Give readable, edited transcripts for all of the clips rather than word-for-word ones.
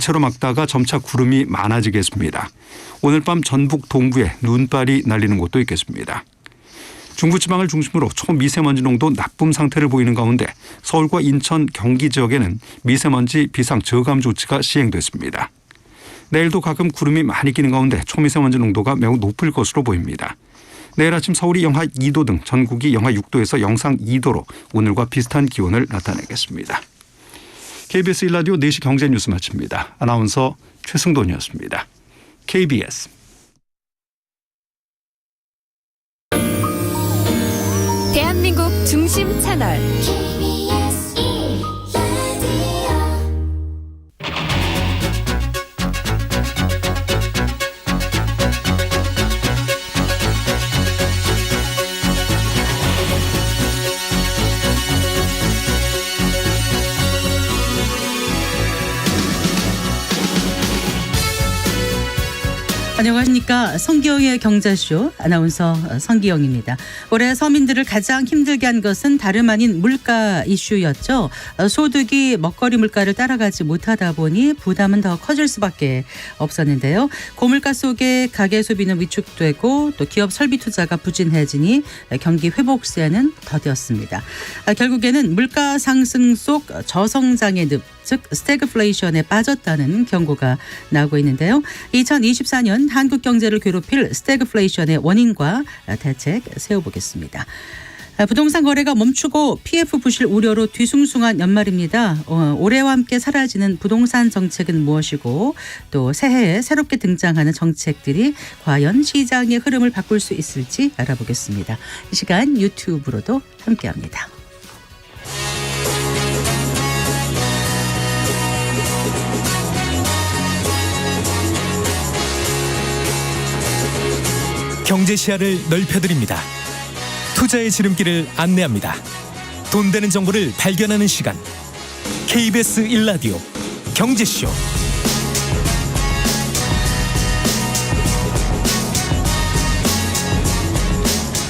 대체로 막다가 점차 구름이 많아지겠습니다. 오늘 밤 전북 동부에 눈발이 날리는 곳도 있겠습니다. 중부지방을 중심으로 초미세먼지 농도 나쁨 상태를 보이는 가운데 서울과 인천, 경기 지역에는 미세먼지 비상 저감 조치가 시행됐습니다. 내일도 가끔 구름이 많이 끼는 가운데 초미세먼지 농도가 매우 높을 것으로 보입니다. 내일 아침 서울이 영하 2도 등 전국이 영하 6도에서 영상 2도로 오늘과 비슷한 기온을 나타내겠습니다. KBS 1라디오 4시 경제뉴스 마칩니다. 아나운서 최승돈이었습니다. KBS 대한민국 중심 채널 안녕하십니까. 성기영의 경제쇼 아나운서 성기영입니다. 올해 서민들을 가장 힘들게 한 것은 다름 아닌 물가 이슈였죠. 소득이 먹거리 물가를 따라가지 못하다 보니 부담은 더 커질 수밖에 없었는데요. 고물가 속에 가계 소비는 위축되고 또 기업 설비 투자가 부진해지니 경기 회복세는 더뎠습니다. 결국에는 물가 상승 속 저성장의 늪, 즉 스태그플레이션에 빠졌다는 경고가 나오고 있는데요. 2024년 한국 경제를 괴롭힐 스태그플레이션의 원인과 대책 세워보겠습니다. 부동산 거래가 멈추고 PF 부실 우려로 뒤숭숭한 연말입니다. 올해와 함께 사라지는 부동산 정책은 무엇이고 또 새해에 새롭게 등장하는 정책들이 과연 시장의 흐름을 바꿀 수 있을지 알아보겠습니다. 이 시간 유튜브로도 함께합니다. 경제 시야를 넓혀드립니다. 투자의 지름길을 안내합니다. 돈 되는 정보를 발견하는 시간. KBS 1라디오 경제쇼.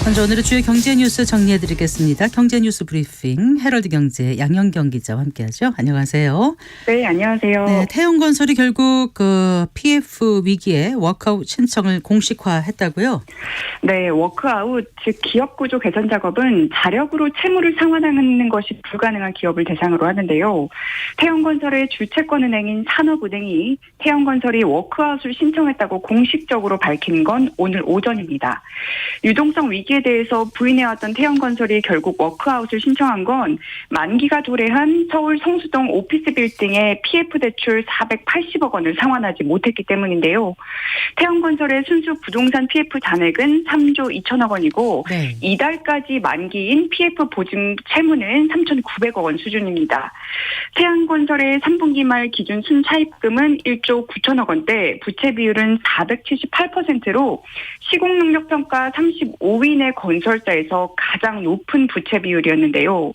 먼저 오늘의 주요 경제 뉴스 정리해드리겠습니다. 경제 뉴스 브리핑 헤럴드 경제 양현경 기자와 함께하죠. 안녕하세요. 네, 안녕하세요. 네, 태영건설이 결국 PF 위기에 워크아웃 신청을 공식화했다고요? 네, 워크아웃, 즉 기업 구조 개선 작업은 자력으로 채무를 상환하는 것이 불가능한 기업을 대상으로 하는데요. 태영건설의 주채권은행인 산업은행이 태영건설이 워크아웃을 신청했다고 공식적으로 밝힌 건 오늘 오전입니다. 유동성 위기에 대해서 부인해왔던 태영건설이 결국 워크아웃을 신청한 건 만기가 도래한 서울 성수동 오피스 빌딩의 PF 대출 480억 원을 상환하지 못했기 때문인데요. 태영건설의 순수 부동산 PF 잔액은 3조 2천억 원이고 네. 이달까지 만기인 PF 보증 채무는 3,900억 원 수준입니다. 태영건설의 3분기 말 기준 순차입금은 1조 9천억 원대, 부채 비율은 478%로 시공능력평가 35위 내 건설사에서 가장 높은 부채 비율이었는데요.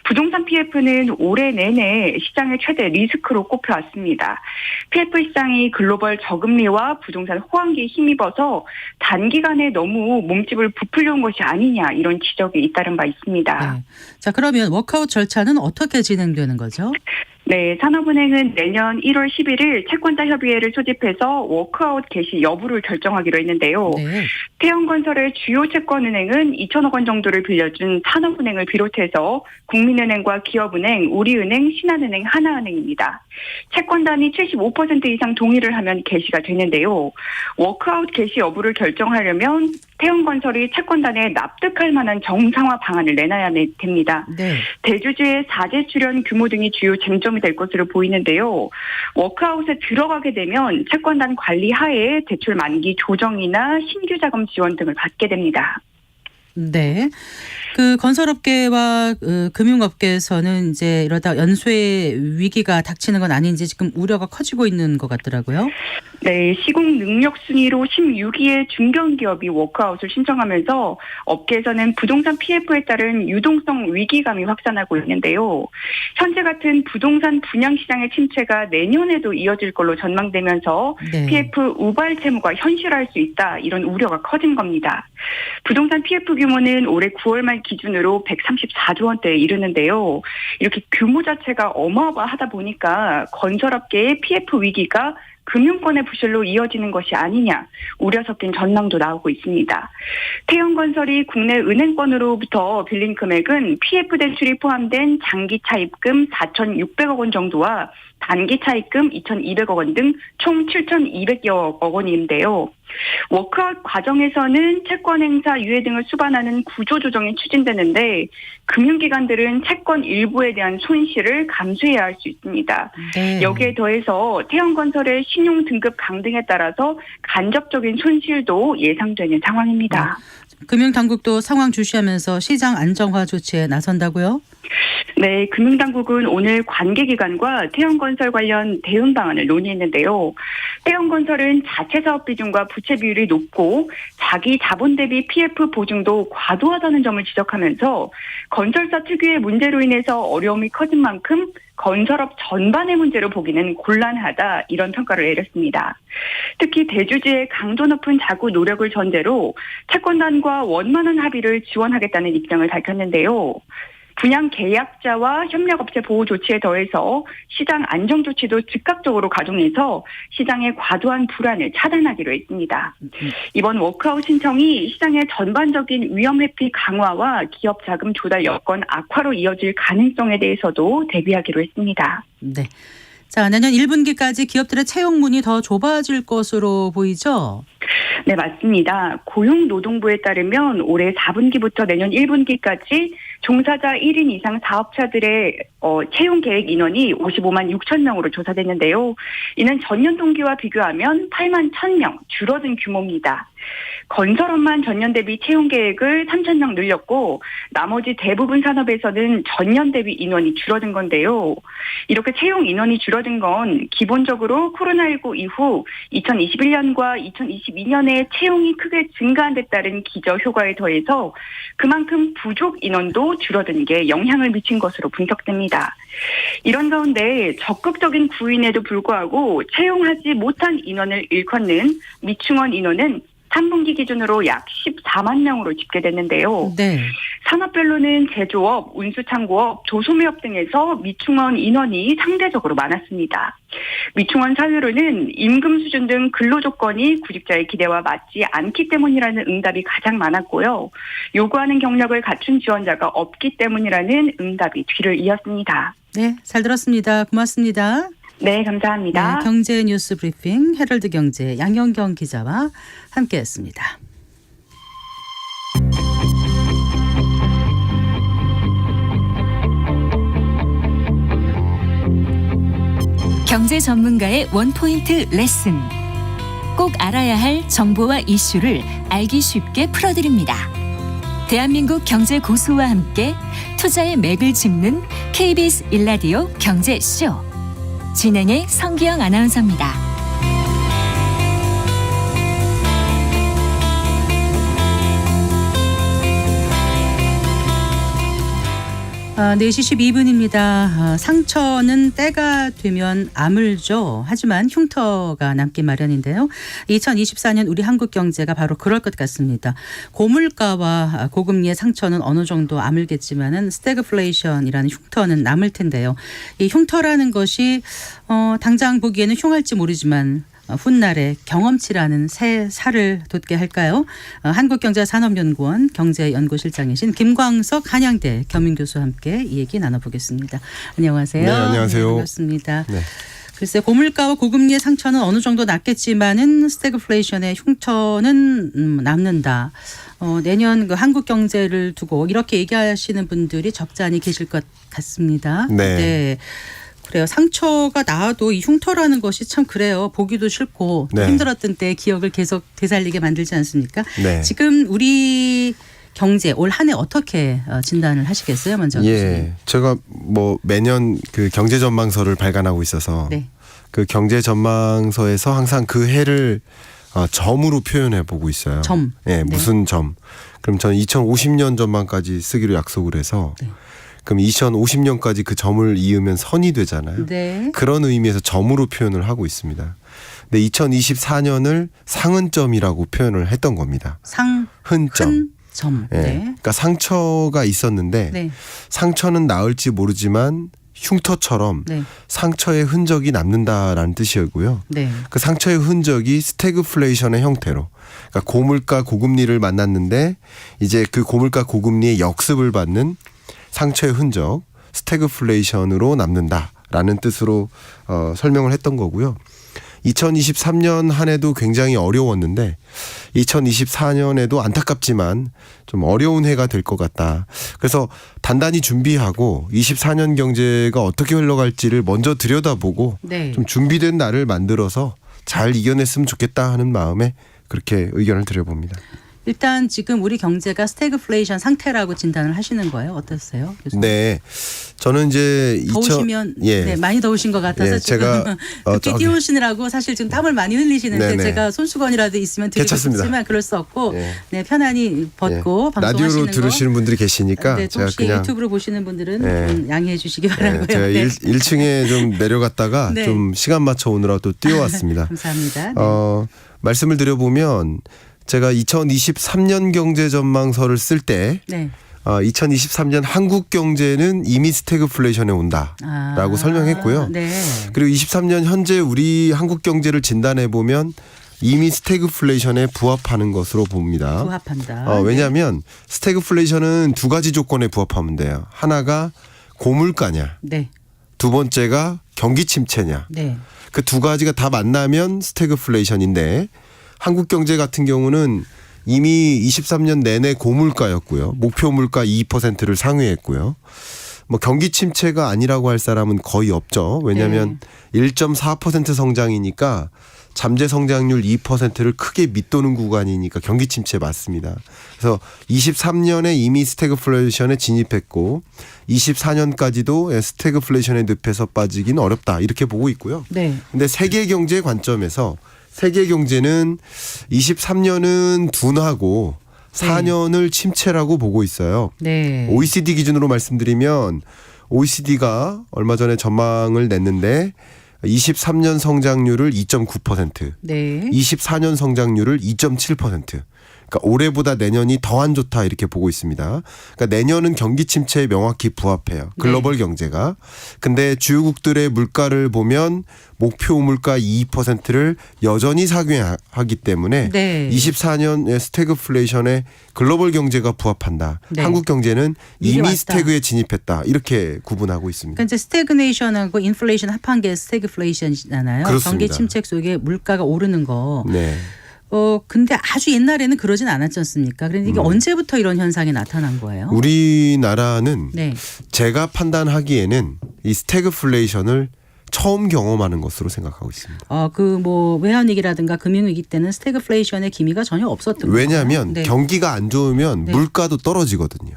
부동산 PF는 올해 내내 시장의 최대 리스크로 꼽혀왔습니다. PF 시장이 글로벌 저금리와 부동산 호황기에 힘입어서 단기간에 너무 몸집을 부풀려온 것이 아니냐 이런 지적이 잇따른 바 있습니다. 네. 자, 그러면 워크아웃 절차는 어떻게 진행되는 거죠? 네, 산업은행은 내년 1월 11일 채권자 협의회를 소집해서 워크아웃 개시 여부를 결정하기로 했는데요. 네. 태영건설의 주요 채권은행은 2천억 원 정도를 빌려준 산업은행을 비롯해서 국민은행과 기업은행, 우리은행, 신한은행, 하나은행입니다. 채권단이 75% 이상 동의를 하면 개시가 되는데요. 워크아웃 개시 여부를 결정하려면 태영건설이 채권단에 납득할 만한 정상화 방안을 내놔야 됩니다. 네. 대주주의 사재 출연 규모 등이 주요 쟁점이 될 것으로 보이는데요. 워크아웃에 들어가게 되면 채권단 관리 하에 대출 만기 조정이나 신규 자금 지원 등을 받게 됩니다. 네. 그 건설업계와 금융업계에서는 이제 이러다 연쇄 위기가 닥치는 건 아닌지 지금 우려가 커지고 있는 것 같더라고요. 네, 시공 능력 순위로 16위의 중견기업이 워크아웃을 신청하면서 업계에서는 부동산 PF에 따른 유동성 위기감이 확산하고 있는데요. 현재 같은 부동산 분양 시장의 침체가 내년에도 이어질 걸로 전망되면서 네. PF 우발 채무가 현실화할 수 있다 이런 우려가 커진 겁니다. 부동산 PF 규모는 올해 9월 말 말 기준으로 134조 원대에 이르는데요. 이렇게 규모 자체가 어마어마하다 보니까 건설업계의 PF 위기가 금융권의 부실로 이어지는 것이 아니냐 우려 섞인 전망도 나오고 있습니다. 태형건설이 국내 은행권으로부터 빌린 금액은 PF 대출이 포함된 장기 차입금 4,600억 원 정도와 단기 차입금 2,200억 원 등 총 7,200여 억 원인데요. 워크아웃 과정에서는 채권 행사 유예 등을 수반하는 구조 조정이 추진되는데 금융기관들은 채권 일부에 대한 손실을 감수해야 할 수 있습니다. 네. 여기에 더해서 태형건설의 신용 등급 강등에 따라서 간접적인 손실도 예상되는 상황입니다. 금융당국도 상황 주시하면서 시장 안정화 조치에 나선다고요? 네, 금융당국은 오늘 관계기관과 태형건설 관련 대응 방안을 논의했는데요. 태형건설은 자체 사업 비중과 부채 비율이 높고 자기 자본 대비 PF 보증도 과도하다는 점을 지적하면서 건설사 특유의 문제로 인해서 어려움이 커진 만큼 건설업 전반의 문제로 보기는 곤란하다 이런 평가를 내렸습니다. 특히 대주주의 강도 높은 자구 노력을 전제로 채권단과 원만한 합의를 지원하겠다는 입장을 밝혔는데요. 분양 계약자와 협력업체 보호 조치에 더해서 시장 안정 조치도 즉각적으로 가동해서 시장의 과도한 불안을 차단하기로 했습니다. 이번 워크아웃 신청이 시장의 전반적인 위험 회피 강화와 기업 자금 조달 여건 악화로 이어질 가능성에 대해서도 대비하기로 했습니다. 네. 자, 내년 1분기까지 기업들의 채용문이 더 좁아질 것으로 보이죠? 네, 맞습니다. 고용노동부에 따르면 올해 4분기부터 내년 1분기까지 종사자 1인 이상 사업자들의 채용 계획 인원이 55만 6천 명으로 조사됐는데요. 이는 전년 동기와 비교하면 8만 1,000명 줄어든 규모입니다. 건설업만 전년 대비 채용 계획을 3천 명 늘렸고 나머지 대부분 산업에서는 전년 대비 인원이 줄어든 건데요. 이렇게 채용 인원이 줄어든 건 기본적으로 코로나19 이후 2021년과 2022년에 채용이 크게 증가한 데 따른 기저효과에 더해서 그만큼 부족 인원도 줄어든 게 영향을 미친 것으로 분석됩니다. 이런 가운데 적극적인 구인에도 불구하고 채용하지 못한 인원을 일컫는 미충원 인원은 3분기 기준으로 약 14만 명으로 집계됐는데요. 네. 산업별로는 제조업, 운수창고업, 조소매업 등에서 미충원 인원이 상대적으로 많았습니다. 미충원 사유로는 임금 수준 등 근로 조건이 구직자의 기대와 맞지 않기 때문이라는 응답이 가장 많았고요. 요구하는 경력을 갖춘 지원자가 없기 때문이라는 응답이 뒤를 이었습니다. 네, 잘 들었습니다. 고맙습니다. 네, 감사합니다. 네, 경제 뉴스 브리핑 헤럴드 경제 양현경 기자와 함께했습니다. 경제 전문가의 원포인트 레슨. 꼭 알아야 할 정보와 이슈를 알기 쉽게 풀어드립니다. 대한민국 경제 고수와 함께 투자의 맥을 짚는 KBS 1라디오 경제쇼. 진행의 성기영 아나운서입니다. 4시 12분입니다. 상처는 때가 되면 아물죠. 하지만 흉터가 남기 마련인데요. 2024년 우리 한국 경제가 바로 그럴 것 같습니다. 고물가와 고금리의 상처는 어느 정도 아물겠지만은 스태그플레이션이라는 흉터는 남을 텐데요. 이 흉터라는 것이 당장 보기에는 흉할지 모르지만 훗날에 경험치라는 새 살을 돋게 할까요? 한국경제산업연구원 경제연구실장이신 김광석 한양대 겸임교수와 함께 이 얘기 나눠보겠습니다. 안녕하세요. 네, 안녕하세요. 네, 반갑습니다. 네. 글쎄 고물가와 고금리의 상처는 어느 정도 났겠지만은 스태그플레이션의 흉터는 남는다. 내년 그 한국 경제를 두고 이렇게 얘기하시는 분들이 적지 않이 계실 것 같습니다. 네. 그래요. 상처가 나와도 이 흉터라는 것이 참 그래요. 보기도 싫고 네. 힘들었던 때 기억을 계속 되살리게 만들지 않습니까? 네. 지금 우리 경제 올 한 해 어떻게 진단을 하시겠어요? 먼저. 예. 제가 뭐 매년 그 경제 전망서를 발간하고 있어서 네. 그 경제 전망서에서 항상 그 해를 점으로 표현해 보고 있어요. 점. 예, 무슨 점. 그럼 저는 2050년 전망까지 쓰기로 약속을 해서 네. 그럼 2050년까지 그 점을 이으면 선이 되잖아요. 네. 그런 의미에서 점으로 표현을 하고 있습니다. 근데 2024년을 상흔점이라고 표현을 했던 겁니다. 상흔. 흔점. 점. 예. 네. 그러니까 상처가 있었는데 네. 상처는 나을지 모르지만 흉터처럼 네. 상처의 흔적이 남는다라는 뜻이고요. 네. 그 상처의 흔적이 스태그플레이션의 형태로, 그러니까 고물가 고금리를 만났는데 이제 그 고물가 고금리의 역습을 받는 상처의 흔적, 스태그플레이션으로 남는다라는 뜻으로 설명을 했던 거고요. 2023년 한 해도 굉장히 어려웠는데 2024년에도 안타깝지만 좀 어려운 해가 될 것 같다. 그래서 단단히 준비하고 24년 경제가 어떻게 흘러갈지를 먼저 들여다보고 네. 좀 준비된 날을 만들어서 잘 이겨냈으면 좋겠다 하는 마음에 그렇게 의견을 드려봅니다. 일단 지금 우리 경제가 스태그플레이션 상태라고 진단을 하시는 거예요. 어떠세요? 교수님? 네, 저는 이제 더우시면 네, 많이 더우신 것 같아서 예, 지금 제가 늦게 뛰어오시느라고 사실 지금 땀을 많이 흘리시는데 네네. 제가 손수건이라도 있으면 드리고 괜찮습니다. 싶지만 그럴 수 없고 예. 네, 편안히 벗고 예, 방송하시는 라디오로 거. 들으시는 분들이 계시니까 네, 또 제가 혹시 그냥 유튜브로 보시는 분들은 예. 좀 양해해 주시기 바라고요. 제가 네. 1층에 좀 내려갔다가 네. 좀 시간 맞춰 오느라 또 뛰어왔습니다. 감사합니다. 네. 말씀을 드려보면 제가 2023년 경제 전망서를 쓸 때 네. 2023년 한국 경제는 이미 스태그플레이션에 온다라고 설명했고요. 네. 그리고 23년 현재 우리 한국 경제를 진단해 보면 이미 스태그플레이션에 부합하는 것으로 봅니다. 부합한다. 왜냐하면 스태그플레이션은 두 가지 조건에 부합하면 돼요. 하나가 고물가냐, 네. 두 번째가 경기 침체냐. 네. 그 두 가지가 다 만나면 스태그플레이션인데 한국 경제 같은 경우는 이미 23년 내내 고물가였고요. 목표 물가 2%를 상회했고요. 뭐 경기 침체가 아니라고 할 사람은 거의 없죠. 왜냐하면 1.4% 성장이니까 잠재 성장률 2%를 크게 밑도는 구간이니까 경기 침체 맞습니다. 그래서 23년에 이미 스태그플레이션에 진입했고 24년까지도 스태그플레이션의 늪에서 빠지긴 어렵다 이렇게 보고 있고요. 네. 근데 세계 경제 관점에서 세계 경제는 23년은 둔하고 4년을 침체라고 보고 있어요. 네. OECD 기준으로 말씀드리면 OECD가 얼마 전에 전망을 냈는데 23년 성장률을 2.9%, 네. 24년 성장률을 2.7%. 그러니까 올해보다 내년이 더 안 좋다 이렇게 보고 있습니다. 그러니까 내년은 경기 침체에 명확히 부합해요. 글로벌 경제가. 근데 주요국들의 물가를 보면 목표 물가 2%를 여전히 상회하기 때문에 네. 24년의 스태그플레이션에 글로벌 경제가 부합한다. 네. 한국 경제는 미리 이미 왔다. 스태그에 진입했다. 이렇게 구분하고 있습니다. 그러니까 이제 스태그네이션하고 인플레이션 합한 게 스태그플레이션이잖아요. 그렇습니다. 경기 침체 속에 물가가 오르는 거. 네. 근데 아주 옛날에는 그러진 않았지 않습니까? 그런데 이게 언제부터 이런 현상이 나타난 거예요? 우리나라는 네. 제가 판단하기에는 이 스태그플레이션을 처음 경험하는 것으로 생각하고 있습니다. 그 뭐 외환위기라든가 금융위기 때는 스태그플레이션의 기미가 전혀 없었던 거예요. 왜냐하면 네. 경기가 안 좋으면 네. 물가도 떨어지거든요.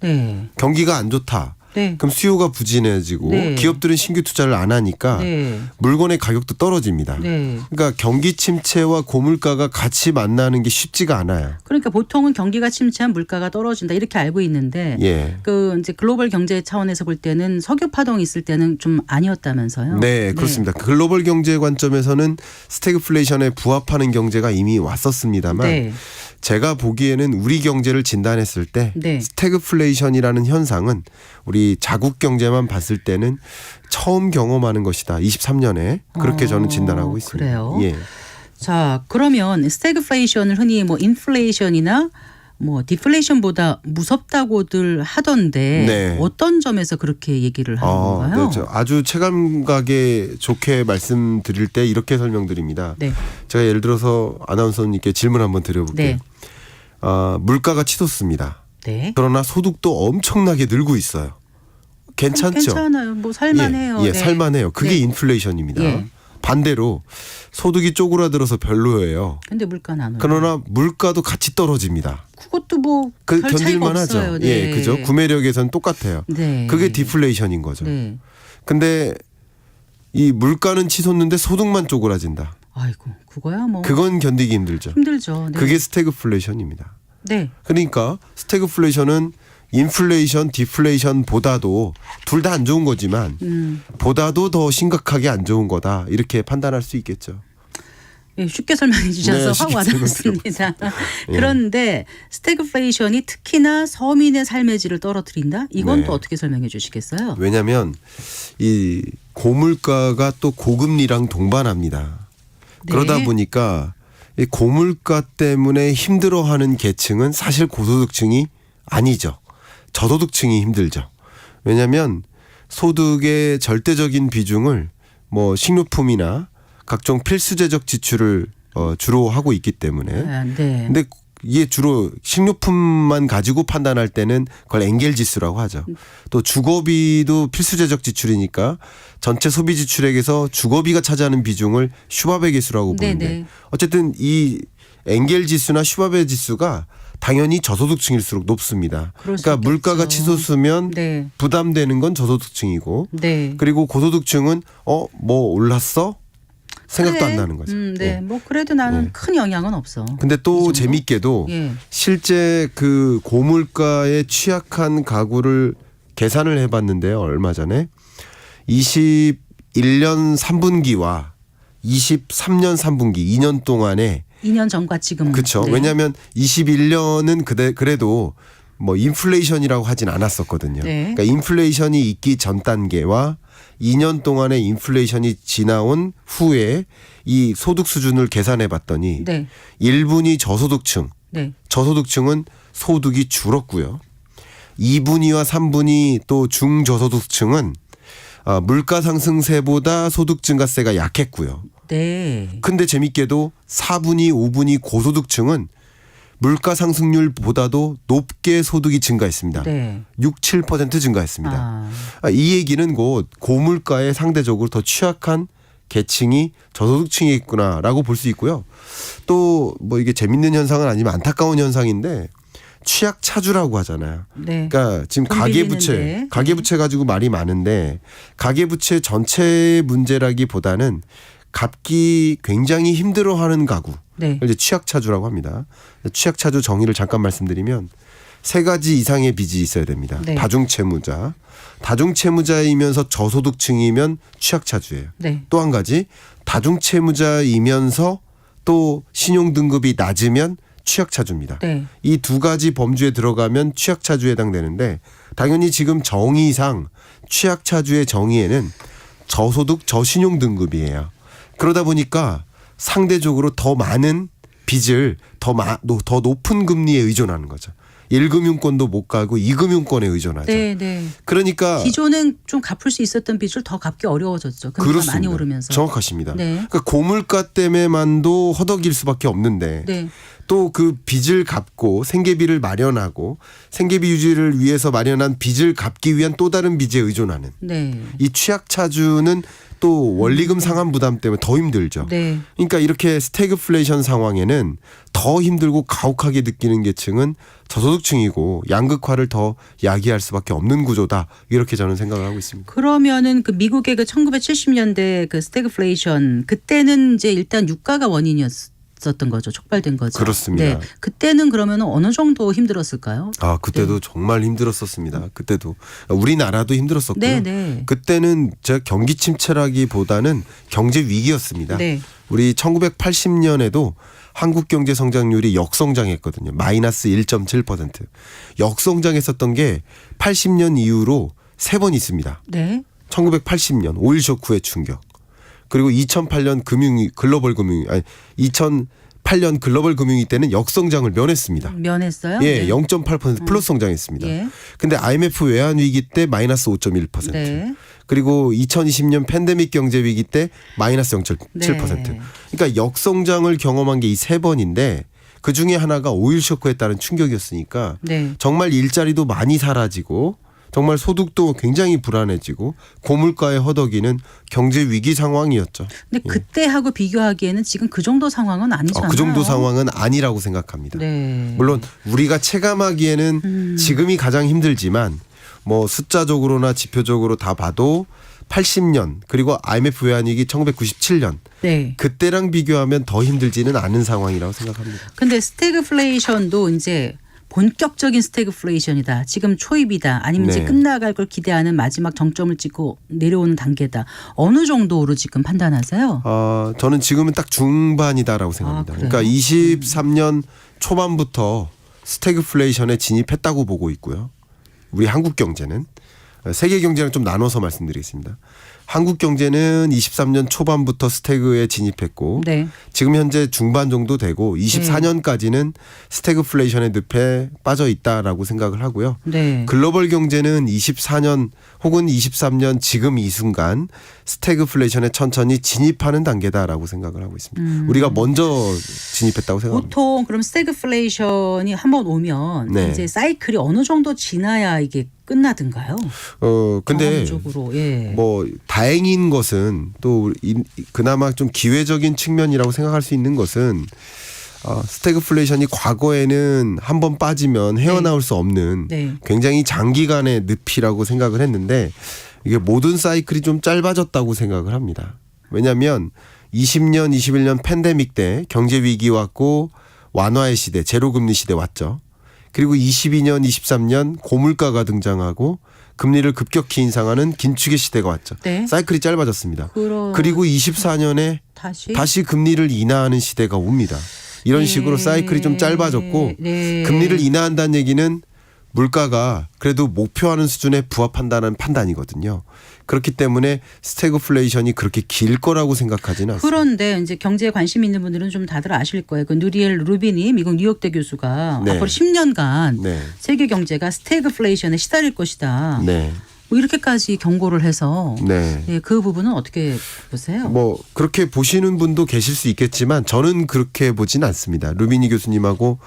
네. 경기가 안 좋다. 네. 그럼 수요가 부진해지고 네. 기업들은 신규 투자를 안 하니까 네. 물건의 가격도 떨어집니다. 네. 그러니까 경기 침체와 고물가가 같이 만나는 게 쉽지가 않아요. 그러니까 보통은 경기가 침체한 물가가 떨어진다 이렇게 알고 있는데 예. 그 이제 글로벌 경제 차원에서 볼 때는 석유 파동이 있을 때는 좀 아니었다면서요? 네, 그렇습니다. 글로벌 경제 관점에서는 스태그플레이션에 부합하는 경제가 이미 왔었습니다만 네. 제가 보기에는 우리 경제를 진단했을 때 네. 스태그플레이션이라는 현상은 우리 자국 경제만 봤을 때는 처음 경험하는 것이다. 23년에 그렇게 저는 진단하고 있습니다. 그래요? 예. 자, 그러면 스태그플레이션을 흔히 뭐 인플레이션이나 뭐 디플레이션보다 무섭다고들 하던데 네. 어떤 점에서 그렇게 얘기를 하는 건가요? 네, 저 아주 체감가게 좋게 말씀드릴 때 이렇게 설명드립니다. 네. 제가 예를 들어서 아나운서님께 질문 한번 드려볼게요. 네. 물가가 치솟습니다. 네. 그러나 소득도 엄청나게 늘고 있어요. 괜찮죠? 괜찮아요. 뭐 살만해요. 예, 네. 살만해요. 그게 네. 인플레이션입니다. 예. 반대로 소득이 쪼그라들어서 별로예요. 근데 물가는 안 올라요. 그러나 물가도 같이 떨어집니다. 그것도 뭐 그 별 차이가 견딜만 없어요. 하죠. 네. 예, 그죠? 구매력에서는 똑같아요. 네. 그게 디플레이션인 거죠. 네. 근데 이 물가는 치솟는데 소득만 쪼그라진다. 아이고, 그거야 뭐 그건 견디기 힘들죠. 힘들죠. 네. 그게 스태그플레이션입니다. 네. 그러니까 스태그플레이션은 인플레이션, 디플레이션보다도 둘 다 안 좋은 거지만 보다도 더 심각하게 안 좋은 거다. 이렇게 판단할 수 있겠죠. 예, 쉽게 설명해 주셔서 네, 확 쉽게 와닿았습니다. 그런데 스태그플레이션이 특히나 서민의 삶의 질을 떨어뜨린다? 이건 네. 또 어떻게 설명해 주시겠어요? 왜냐하면 이 고물가가 또 고금리랑 동반합니다. 네. 그러다 보니까 이 고물가 때문에 힘들어하는 계층은 사실 고소득층이 아니죠. 저소득층이 힘들죠. 왜냐하면 소득의 절대적인 비중을 뭐 식료품이나 각종 필수재적 지출을 주로 하고 있기 때문에. 아, 네. 근데 이게 주로 식료품만 가지고 판단할 때는 그걸 엔겔 지수라고 하죠. 또 주거비도 필수재적 지출이니까 전체 소비 지출액에서 주거비가 차지하는 비중을 슈바베 계수라고 보는데 네네. 어쨌든 이 엔겔 지수나 슈바베 지수가 당연히 저소득층일수록 높습니다. 그럴 수 그러니까 있겠죠. 물가가 치솟으면 네. 부담되는 건 저소득층이고 네. 그리고 고소득층은 뭐 올랐어? 생각도 그래. 안 나는 거죠. 네. 예. 뭐 그래도 나는 예. 큰 영향은 없어. 근데 이 또 정도? 재밌게도 예. 실제 그 고물가에 취약한 가구를 계산을 해봤는데요. 얼마 전에 21년 3분기와 23년 3분기 2년 동안에 2년 전과 지금. 그렇죠. 네. 왜냐하면 21년은 그래도 뭐 인플레이션이라고 하진 않았었거든요. 네. 그러니까 인플레이션이 있기 전 단계와 2년 동안의 인플레이션이 지나온 후에 이 소득 수준을 계산해 봤더니 네. 1분위 저소득층, 네. 저소득층은 소득이 줄었고요. 2분위와 3분위 또 중저소득층은 물가 상승세보다 소득 증가세가 약했고요. 네. 근데 재밌게도 4분위, 5분위 고소득층은 물가 상승률보다도 높게 소득이 증가했습니다. 네. 6, 7% 증가했습니다. 아. 이 얘기는 곧 고물가에 상대적으로 더 취약한 계층이 저소득층이겠구나라고 볼 수 있고요. 또 뭐 이게 재밌는 현상은 아니면 안타까운 현상인데 취약 차주라고 하잖아요. 네. 그러니까 지금 돈 가계부채, 빌리는데. 가계부채 가지고 말이 많은데 가계부채 전체의 문제라기보다는 갚기 굉장히 힘들어하는 가구. 네. 이제 취약차주라고 합니다. 취약차주 정의를 잠깐 말씀드리면 세 가지 이상의 빚이 있어야 됩니다. 네. 다중채무자. 다중채무자이면서 저소득층이면 취약차주예요. 네. 또 한 가지 다중채무자이면서 또 신용등급이 낮으면 취약차주입니다. 네. 이 두 가지 범주에 들어가면 취약차주에 해당되는데 당연히 지금 정의상 취약차주의 정의에는 저소득 저신용등급이에요. 그러다 보니까 상대적으로 더 많은 빚을 더 높은 금리에 의존하는 거죠. 1금융권도 못 가고 2금융권에 의존하죠. 네. 네. 그러니까 기존은 좀 갚을 수 있었던 빚을 더 갚기 어려워졌죠. 금리가 그렇습니다. 많이 오르면서. 정확하십니다. 네. 그러니까 고물가 때문에만도 허덕일 수밖에 없는데 네. 또 그 빚을 갚고 생계비를 마련하고 생계비 유지를 위해서 마련한 빚을 갚기 위한 또 다른 빚에 의존하는 네. 이 취약차주는 또 원리금 상환 부담 때문에 더 힘들죠. 네. 그러니까 이렇게 스태그플레이션 상황에는 더 힘들고 가혹하게 느끼는 계층은 저소득층이고 양극화를 더 야기할 수밖에 없는 구조다. 이렇게 저는 생각을 하고 있습니다. 그러면은 그 미국의 그 1970년대 그 스태그플레이션 그때는 이제 일단 유가가 원인이었었던 거죠. 촉발된 거죠. 그렇습니다. 네. 그때는 그러면 어느 정도 힘들었을까요? 그때도 정말 힘들었었습니다. 그때도 우리나라도 힘들었었고요. 네, 네. 그때는 제가 경기 침체라기보다는 경제 위기였습니다. 네. 우리 1980년에도 한국 경제 성장률이 역성장했거든요. 마이너스 1.7%. 역성장했었던 게 80년 이후로 3번 있습니다. 네. 1980년 오일 쇼크의 충격. 그리고 2008년 글로벌 금융위 때는 역성장을 면했습니다. 면했어요? 예, 네. 0.8% 플러스 성장했습니다. 예. 근데 IMF 외환 위기 때 마이너스 5.1%. 네. 그리고 2020년 팬데믹 경제 위기 때 마이너스 0.7%. 네. 그러니까 역성장을 경험한 게 이 3번인데 그 중에 하나가 오일 쇼크에 따른 충격이었으니까 네. 정말 일자리도 많이 사라지고 정말 소득도 굉장히 불안해지고 고물가에 허덕이는 경제 위기 상황이었죠. 근데 그때하고 비교하기에는 지금 그 정도 상황은 아니잖아요. 그 정도 상황은 아니라고 생각합니다. 네. 물론 우리가 체감하기에는 지금이 가장 힘들지만 뭐 숫자적으로나 지표적으로 다 봐도 80년 그리고 IMF 외환위기 1997년 네. 그때랑 비교하면 더 힘들지는 않은 상황이라고 생각합니다. 근데 스태그플레이션도 이제 본격적인 스태그플레이션이다. 지금 초입이다. 아니면 이제 네. 끝나갈 걸 기대하는 마지막 정점을 찍고 내려오는 단계다. 어느 정도로 지금 판단하세요? 저는 지금은 딱 중반이다라고 생각합니다. 그래요? 그러니까 23년 초반부터 스태그플레이션에 진입했다고 보고 있고요. 우리 한국 경제는 세계 경제랑 좀 나눠서 말씀드리겠습니다. 한국 경제는 23년 초반부터 스태그에 진입했고 네. 지금 현재 중반 정도 되고 24년까지는 스태그플레이션의 늪에 빠져 있다라고 생각을 하고요. 네. 글로벌 경제는 24년 혹은 23년 지금 이 순간 스태그플레이션에 천천히 진입하는 단계다라고 생각을 하고 있습니다. 우리가 먼저 진입했다고 생각합니다. 보통 그럼 스태그플레이션이 한번 오면 네. 이제 사이클이 어느 정도 지나야 이게 끝나든가요? 근데 경험적으로 예. 뭐 다행인 것은 또 그나마 좀 기회적인 측면이라고 생각할 수 있는 것은 스태그플레이션이 과거에는 한번 빠지면 헤어나올 수 없는 네. 굉장히 장기간의 늪이라고 생각을 했는데 이게 모든 사이클이 좀 짧아졌다고 생각을 합니다. 왜냐하면 20년, 21년 팬데믹 때 경제 위기 왔고 완화의 시대, 제로금리 시대 왔죠. 그리고 22년, 23년 고물가가 등장하고 금리를 급격히 인상하는 긴축의 시대가 왔죠. 네. 사이클이 짧아졌습니다. 그럼 그리고 24년에 다시 금리를 인하하는 시대가 옵니다. 이런 식으로 사이클이 좀 짧아졌고 네. 금리를 인하한다는 얘기는 물가가 그래도 목표하는 수준에 부합한다는 판단이거든요. 그렇기 때문에 스태그플레이션이 그렇게 길 거라고 생각하지는 않습니다. 그런데 이제 경제에 관심 있는 분들은 좀 다들 아실 거예요. 그 누리엘 루비니 미국 뉴욕대 교수가 네. 앞으로 10년간 네. 세계 경제가 스태그플레이션에 시달릴 것이다. 네. 뭐 이렇게까지 경고를 해서 네. 예, 그 부분은 어떻게 보세요? 뭐 그렇게 보시는 분도 계실 수 있겠지만 저는 그렇게 보진 않습니다. 루비니 교수님하고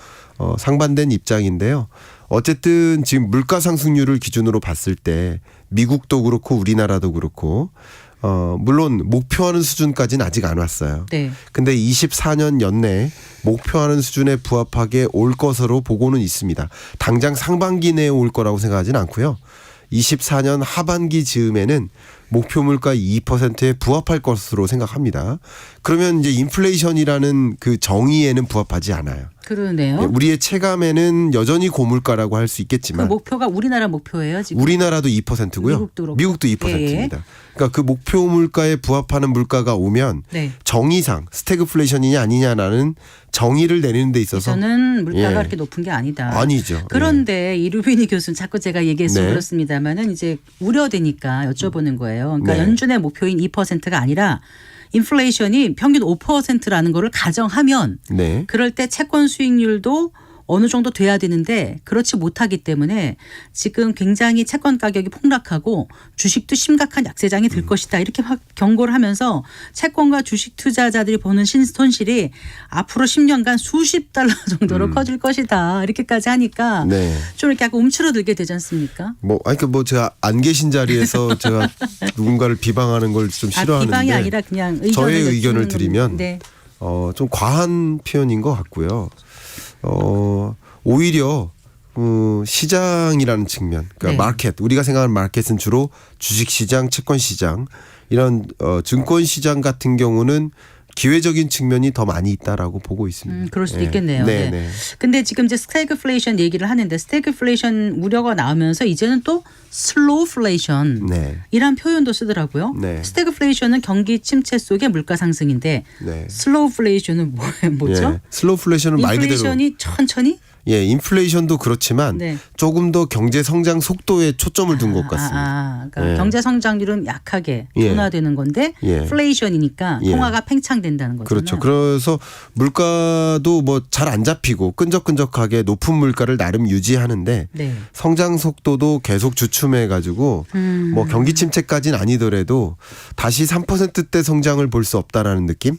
상반된 입장인데요. 어쨌든 지금 물가 상승률을 기준으로 봤을 때 미국도 그렇고 우리나라도 그렇고 물론 목표하는 수준까지는 아직 안 왔어요. 네. 근데 24년 연내 목표하는 수준에 부합하게 올 것으로 보고는 있습니다. 당장 상반기 내에 올 거라고 생각하지는 않고요. 24년 하반기 즈음에는 목표 물가 2%에 부합할 것으로 생각합니다. 그러면 이제 인플레이션이라는 그 정의에는 부합하지 않아요. 그러네요. 우리의 체감에는 여전히 고물가라고 할 수 그 있겠지만 목표가 우리나라 목표예요, 지금. 우리나라도 2%고요. 미국도 그렇고. 2%입니다. 그러니까 그 목표 물가에 부합하는 물가가 오면 네. 정의상 스태그플레이션이냐 아니냐라는 정의를 내리는 데 있어서 저는 물가가 예. 그렇게 높은 게 아니다. 아니죠. 그런데 이 루비니 교수는 자꾸 제가 얘기해서 네. 그렇습니다만은 이제 우려되니까 여쭤보는 거예요. 그러니까 네. 연준의 목표인 2%가 아니라 인플레이션이 평균 5%라는 거를 가정하면 네. 그럴 때 채권 수익률도 어느 정도 돼야 되는데 그렇지 못하기 때문에 지금 굉장히 채권 가격이 폭락하고 주식도 심각한 약세장이 될 것이다. 이렇게 막 경고를 하면서 채권과 주식 투자자들이 보는 손실이 앞으로 10년간 수십 달러 정도로 커질 것이다. 이렇게까지 하니까 네. 좀 이렇게 약간 움츠러들게 되지 않습니까? 뭐 제가 안 계신 자리에서 제가 누군가를 비방하는 걸 좀 싫어하는데 비방이 아니라 그냥 저의 의견을 내주는 드리면 겁니다. 네. 좀 과한 표현인 것 같고요. 오히려 시장이라는 측면, 그러니까 네. 마켓, 우리가 생각하는 마켓은 주로 주식시장, 채권시장 이런 증권시장 같은 경우는 기회적인 측면이 더 많이 있다라고 보고 있습니다. 그럴 수도 네. 있겠네요. 네, 네. 네. 근데 지금 이제 스태그플레이션 얘기를 하는데 스태그플레이션 우려가 나오면서 이제는 또 슬로우플레이션 네. 이란 표현도 쓰더라고요. 네. 스태그플레이션은 경기 침체 속의 물가 상승인데 네. 슬로우플레이션은 뭐죠? 예. 슬로우플레이션은 말 그대로 인플레이션이 천천히? 인플레이션도 그렇지만 네. 조금 더 경제 성장 속도에 초점을 둔 것 같습니다. 그러니까 예. 경제 성장률은 약하게 예. 둔화되는 건데 예. 플레이션이니까 예. 통화가 팽창된다는 거잖아요. 그렇죠. 그래서 물가도 뭐 잘 안 잡히고 끈적끈적하게 높은 물가를 나름 유지하는데 네. 성장 속도도 계속 주춤해 가지고 뭐 경기 침체까지는 아니더라도 다시 3%대 성장을 볼 수 없다라는 느낌?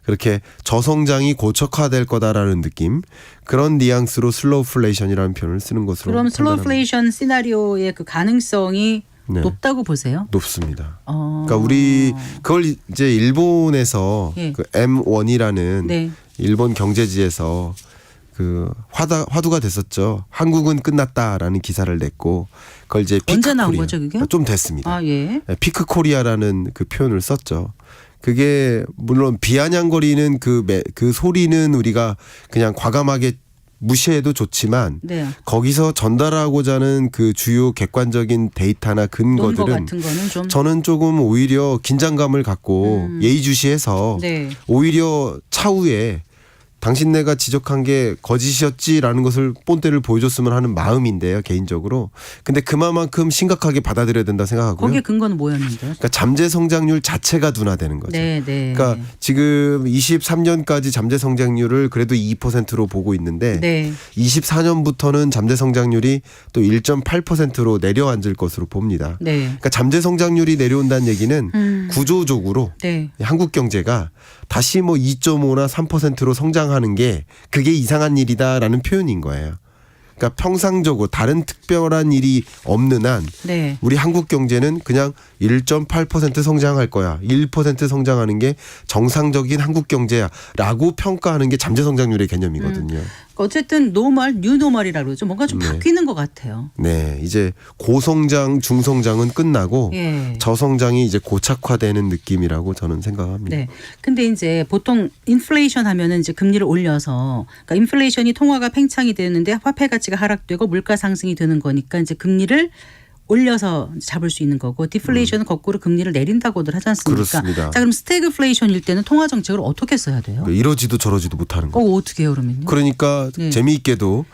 그렇게 저성장이 고착화될 거다라는 느낌, 그런 뉘앙스로 슬로우플레이션이라는 표현을 쓰는 것으로 그럼 판단합니다. 슬로우플레이션 시나리오의 그 가능성이 네. 높다고 보세요? 높습니다. 그러니까 우리 그걸 이제 일본에서 예. 그 M1이라는 네. 일본 경제지에서 그 화두가 됐었죠. 한국은 끝났다라는 기사를 냈고 그걸 이제 언제 피크 나온 코리아. 거죠, 그게? 좀 됐습니다. 아, 예. 피크 코리아라는 그 표현을 썼죠. 그게 물론 비아냥거리는 그 소리는 우리가 그냥 과감하게 무시해도 좋지만 네. 거기서 전달하고자 하는 그 주요 객관적인 데이터나 논거 근거들은 같은 거는 좀 저는 조금 오히려 긴장감을 갖고 예의주시해서 네. 오히려 차후에 당신네가 지적한 게 거짓이었지라는 것을 본때를 보여줬으면 하는 마음인데요, 개인적으로. 근데 그만큼 심각하게 받아들여야 된다 생각하고요. 거기에 근거는 뭐였는데요? 그러니까 잠재 성장률 자체가 둔화되는 거죠. 네, 네. 그러니까 지금 23년까지 잠재 성장률을 그래도 2%로 보고 있는데 네. 24년부터는 잠재 성장률이 또 1.8%로 내려앉을 것으로 봅니다. 네. 그러니까 잠재 성장률이 내려온다는 얘기는 구조적으로 네. 한국 경제가 다시 뭐 2.5나 3%로 성장하는 게 그게 이상한 일이다라는 표현인 거예요. 그러니까 평상적으로 다른 특별한 일이 없는 한 네. 우리 한국 경제는 그냥 1.8% 성장할 거야. 1% 성장하는 게 정상적인 한국 경제야라고 평가하는 게 잠재 성장률의 개념이거든요. 어쨌든 노멀, 뉴노멀이라고 그러죠. 뭔가 좀 네. 바뀌는 것 같아요. 네, 이제 고성장, 중성장은 끝나고 예. 저성장이 이제 고착화되는 느낌이라고 저는 생각합니다. 네. 근데 이제 보통 인플레이션 하면은 이제 금리를 올려서 그러니까 인플레이션이 통화가 팽창이 되는데 화폐 가치가 하락되고 물가 상승이 되는 거니까 이제 금리를 올려서 잡을 수 있는 거고 디플레이션은 거꾸로 금리를 내린다고들 하지 않습니까? 그렇습니다. 자, 그럼 스태그플레이션일 때는 통화 정책을 어떻게 써야 돼요? 이러지도 저러지도 못하는 거. 어떻게 해요, 그러면요? 그러니까 네. 재미있게도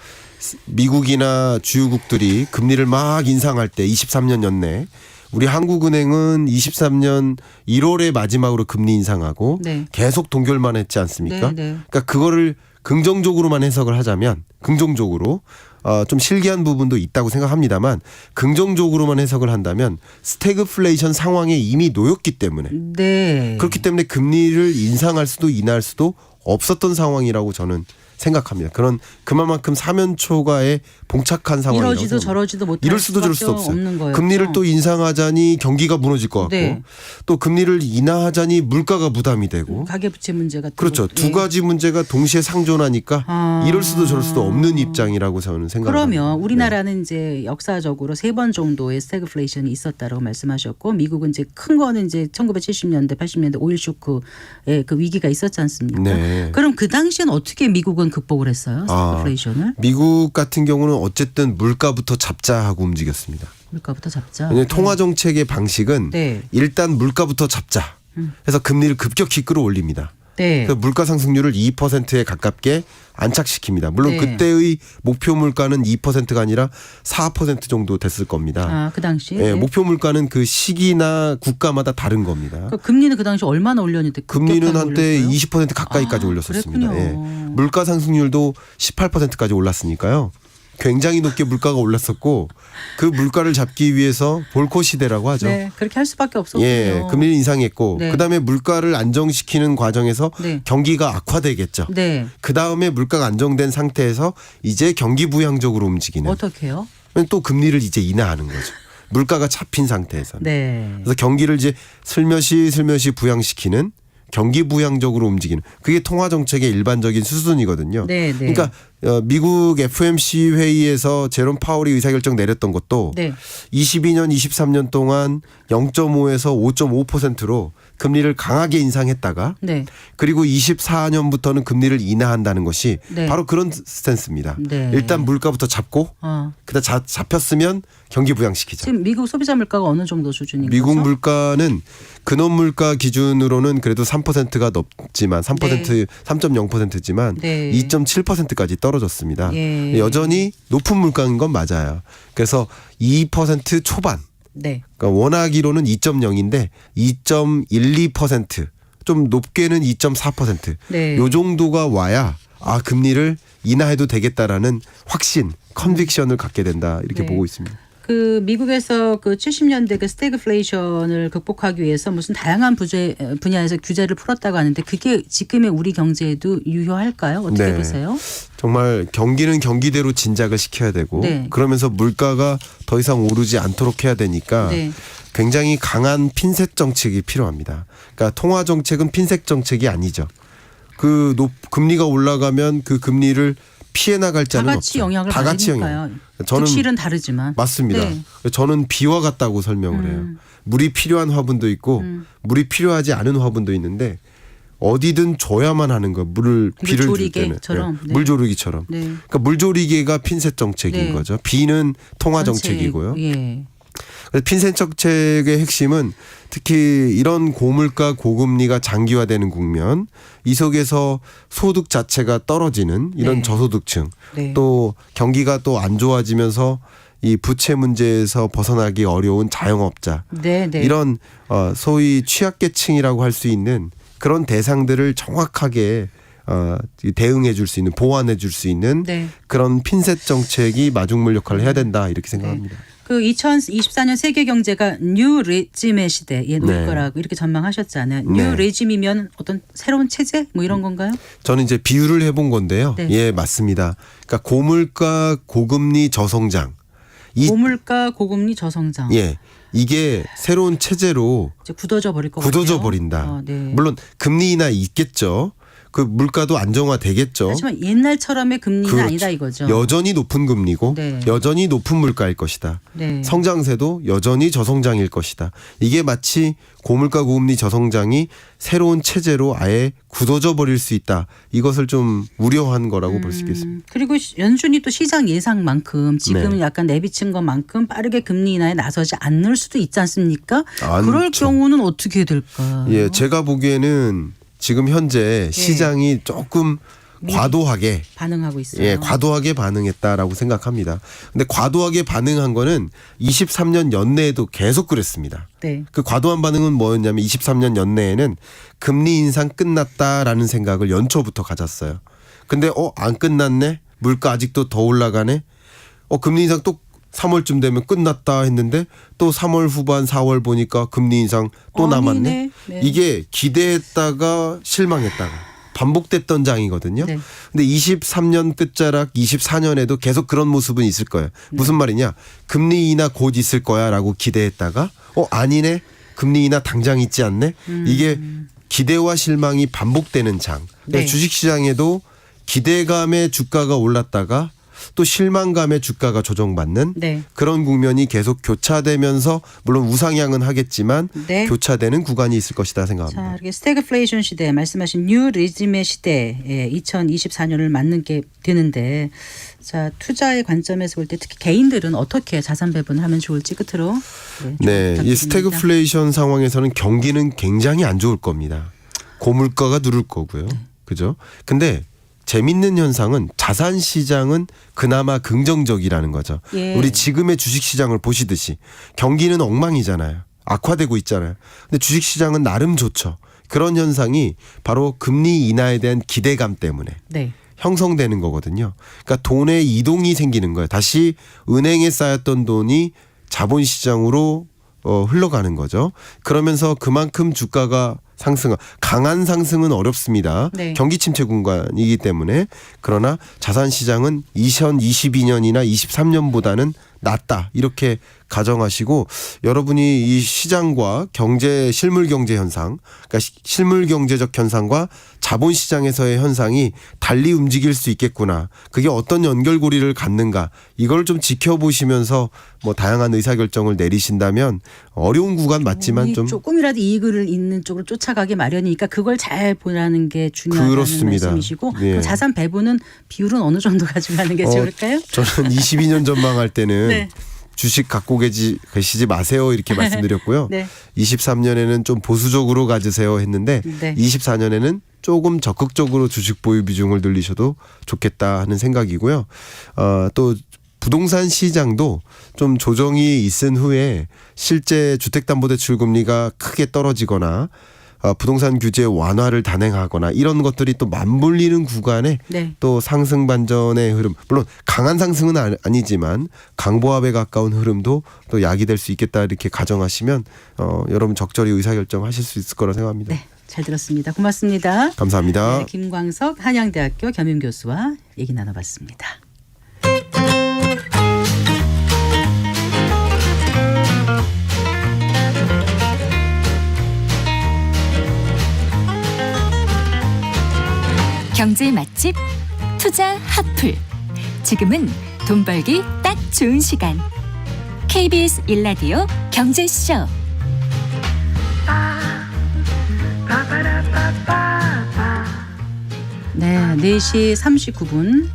미국이나 주요국들이 금리를 막 인상할 때 23년 연내 우리 한국은행은 23년 1월에 마지막으로 금리 인상하고 네. 계속 동결만 했지 않습니까? 네, 네. 그러니까 그거를 긍정적으로만 해석을 하자면 긍정적으로 좀 실기한 부분도 있다고 생각합니다만 긍정적으로만 해석을 한다면 스태그플레이션 상황에 이미 놓였기 때문에 네. 그렇기 때문에 금리를 인상할 수도 인하할 수도 없었던 상황이라고 저는 생각합니다. 그만큼 사면초가에 봉착한 상황이라고 이러지도 생각합니다. 저러지도 못할 이럴 수도 저럴 수도 수밖에 없어요. 없는 거예요. 금리를 또 인상하자니 경기가 무너질 것 같고 네. 또 금리를 인하하자니 물가가 부담이 되고 가계부채 문제 같은 그렇죠. 것도. 두 가지 문제가 동시에 상존하니까 아. 이럴 수도 저럴 수도 없는 입장이라고 저는 생각합니다. 그러면 우리나라는 이제 역사적으로 3번 정도의 스태그플레이션이 있었다라고 말씀하셨고 미국은 이제 큰 거는 이제 1970년대 80년대 오일 쇼크의 그 위기가 있었지 않습니까? 네. 그럼 그 당시엔 어떻게 미국은 극복을 했어요? 스태그플레이션을? 미국 같은 경우는 어쨌든 물가부터 잡자 하고 움직였습니다. 물가부터 잡자. 왜냐하면 통화 정책의 방식은 네. 일단 물가부터 잡자 해서 금리를 급격히 끌어올립니다. 네. 그래서 물가 상승률을 2%에 가깝게 안착시킵니다. 물론 네. 그때의 목표 물가는 2%가 아니라 4% 정도 됐을 겁니다. 아, 그 당시에? 예, 목표 물가는 그 시기나 국가마다 다른 겁니다. 그 금리는 그 당시 얼마나 올렸는데 금리는 급격하게 한때 올렸어요? 20% 가까이까지 아, 올렸었습니다. 그랬군요. 예. 물가 상승률도 18%까지 올랐으니까요. 굉장히 높게 물가가 올랐었고 그 물가를 잡기 위해서 볼코 시대라고 하죠. 네, 그렇게 할 수밖에 없었군요. 예, 금리를 인상했고 네. 그다음에 물가를 안정시키는 과정에서 네. 경기가 악화되겠죠. 네. 그다음에 물가가 안정된 상태에서 이제 경기 부양적으로 움직이는 어떻게 해요? 또 금리를 이제 인하하는 거죠. 물가가 잡힌 상태에서는. 네. 그래서 경기를 이제 슬며시 부양시키는 경기 부양적으로 움직이는 그게 통화 정책의 일반적인 수순이거든요. 네, 네. 그러니까 미국 FOMC 회의에서 제롬 파월이 의사결정 내렸던 것도 네. 22년, 23년 동안 0.5에서 5.5%로 금리를 강하게 인상했다가 네. 그리고 24년부터는 금리를 인하한다는 것이 네. 바로 그런 스탠스입니다. 네. 일단 물가부터 잡고 그다음 잡혔으면 경기 부양시키자. 지금 미국 소비자 물가가 어느 정도 수준인 미국 거죠? 물가는 근원 물가 기준으로는 그래도 3%가 넘지만 3.0%지만 네. 2.7%까지 떨어졌습니다. 예. 여전히 높은 물가인 건 맞아요. 그래서 2% 초반. 네. 그러니까 원하기로는 2.0인데 2.12%, 좀 높게는 2.4%. 네. 요 정도가 와야 금리를 인하해도 되겠다라는 확신, 컨빅션을 갖게 된다 이렇게 네. 보고 있습니다. 그 미국에서 그 70년대 그 스태그플레이션을 극복하기 위해서 무슨 다양한 분야에서 규제를 풀었다고 하는데 그게 지금의 우리 경제에도 유효할까요? 어떻게 네. 보세요? 정말 경기는 경기대로 진작을 시켜야 되고 네. 그러면서 물가가 더 이상 오르지 않도록 해야 되니까 네. 굉장히 강한 핀셋 정책이 필요합니다. 그러니까 통화 정책은 핀셋 정책이 아니죠. 금리가 올라가면 그 금리를 피해 나갈 자는 다 같이 없죠. 영향을 다 같이 받으니까요. 영향. 저는 득실은 다르지만. 맞습니다. 네. 저는 비와 같다고 설명을 해요. 물이 필요한 화분도 있고 물이 필요하지 않은 화분도 있는데 어디든 줘야만 하는 거. 비를 줄 때는. 조리개처럼. 네. 물조리기처럼. 네. 그러니까 물조리개가 핀셋 정책인 네. 거죠. 비는 통화 전체, 정책이고요. 예. 그래서 핀셋 정책의 핵심은 특히 이런 고물가 고금리가 장기화되는 국면, 이 속에서 소득 자체가 떨어지는 이런 네. 저소득층, 네. 또 경기가 또 안 좋아지면서 이 부채 문제에서 벗어나기 어려운 자영업자, 네, 네. 이런 소위 취약계층이라고 할 수 있는 그런 대상들을 정확하게 대응해 줄 수 있는, 보완해 줄 수 있는 네. 그런 핀셋 정책이 마중물 역할을 해야 된다, 이렇게 생각합니다. 그 2024년 세계 경제가 뉴 레짐의 시대에 놓일 네. 거라고 이렇게 전망하셨잖아요. 네. 뉴 레짐이면 어떤 새로운 체제 뭐 이런 건가요? 저는 이제 비유를 해본 건데요. 네. 예, 맞습니다. 그러니까 고물가, 고금리, 저성장. 고물가, 고금리, 저성장. 예, 이게 새로운 체제로 이제 굳어져 버릴 것 굳어져 같아요. 버린다. 네. 물론 금리 인하 있겠죠. 그 물가도 안정화되겠죠. 하지만 옛날처럼의 금리는 그렇죠. 아니다 이거죠. 여전히 높은 금리고 네. 여전히 높은 물가일 것이다. 네. 성장세도 여전히 저성장일 것이다. 이게 마치 고물가 고금리 저성장이 새로운 체제로 아예 굳어져 버릴 수 있다. 이것을 좀 우려한 거라고 볼 수 있겠습니다. 그리고 연준이 또 시장 예상만큼 지금 네. 약간 내비친 것만큼 빠르게 금리 인하에 나서지 않을 수도 있지 않습니까? 않죠. 그럴 경우는 어떻게 될까? 예, 제가 보기에는 지금 현재 시장이 조금 과도하게 반응하고 있어요. 예, 과도하게 반응했다라고 생각합니다. 근데 과도하게 반응한 거는 23년 연내에도 계속 그랬습니다. 네. 그 과도한 반응은 뭐였냐면 23년 연내에는 금리 인상 끝났다라는 생각을 연초부터 가졌어요. 근데 안 끝났네? 물가 아직도 더 올라가네? 금리 인상 또 3월쯤 되면 끝났다 했는데 또 3월 후반 4월 보니까 금리 인상 또 남았네. 아니네. 네. 이게 기대했다가 실망했다가 반복됐던 장이거든요. 네. 근데 23년 끝자락 24년에도 계속 그런 모습은 있을 거예요. 무슨 말이냐? 금리 인하 곧 있을 거야라고 기대했다가 아니네. 금리 인하 당장 있지 않네. 이게 기대와 실망이 반복되는 장. 네. 주식시장에도 기대감에 주가가 올랐다가 또 실망감에 주가가 조정받는 네. 그런 국면이 계속 교차되면서 물론 우상향은 하겠지만 네. 교차되는 구간이 있을 것이다 생각합니다. 자, 이렇게 스태그플레이션 시대 말씀하신 뉴 리즘의 시대에 2024년을 맞는 게 되는데 자, 투자의 관점에서 볼 때 특히 개인들은 어떻게 자산 배분을 하면 좋을지 끝으로 네, 이 스태그플레이션 상황에서는 경기는 굉장히 안 좋을 겁니다. 고물가가 누를 거고요. 그죠? 근데 재밌는 현상은 자산 시장은 그나마 긍정적이라는 거죠. 예. 우리 지금의 주식 시장을 보시듯이 경기는 엉망이잖아요. 악화되고 있잖아요. 근데 주식 시장은 나름 좋죠. 그런 현상이 바로 금리 인하에 대한 기대감 때문에 네. 형성되는 거거든요. 그러니까 돈의 이동이 생기는 거예요. 다시 은행에 쌓였던 돈이 자본시장으로 흘러가는 거죠. 그러면서 그만큼 주가가 강한 상승은 어렵습니다. 네. 경기 침체 구간이기 때문에. 그러나 자산 시장은 2022년이나 23년보다는 낫다 이렇게 가정하시고 여러분이 이 시장과 실물 경제 현상, 그러니까 실물 경제적 현상과 자본 시장에서의 현상이 달리 움직일 수 있겠구나. 그게 어떤 연결고리를 갖는가 이걸 좀 지켜보시면서 뭐 다양한 의사결정을 내리신다면 어려운 구간 맞지만 좀 조금이라도 이익을 있는 쪽으로 쫓아가기 마련이니까 그걸 잘 보라는 게 중요하다는 그렇습니다. 말씀이시고 예. 그 자산 배분은 비율은 어느 정도 가져가는 게 좋을까요? 저는 22년 전망할 때는 네. 주식 갖고 계시지 마세요 이렇게 말씀드렸고요. 네. 23년에는 좀 보수적으로 가지세요 했는데 네. 24년에는 조금 적극적으로 주식 보유 비중을 늘리셔도 좋겠다 하는 생각이고요. 또 부동산 시장도 좀 조정이 있은 후에 실제 주택담보대출 금리가 크게 떨어지거나 부동산 규제 완화를 단행하거나 이런 것들이 또 맞물리는 구간에 네. 또 상승 반전의 흐름, 물론 강한 상승은 아니지만 강보합에 가까운 흐름도 또 야기될 수 있겠다 이렇게 가정하시면 여러분 적절히 의사결정하실 수 있을 거라 생각합니다. 네, 잘 들었습니다. 고맙습니다. 감사합니다. 네, 김광석 한양대학교 겸임교수와 얘기 나눠봤습니다. 경제 맛집 투자 핫플. 지금은 돈 벌기 딱 좋은 시간. KBS 1라디오 경제쇼. ba ba da ba ba 네, 4시 39분.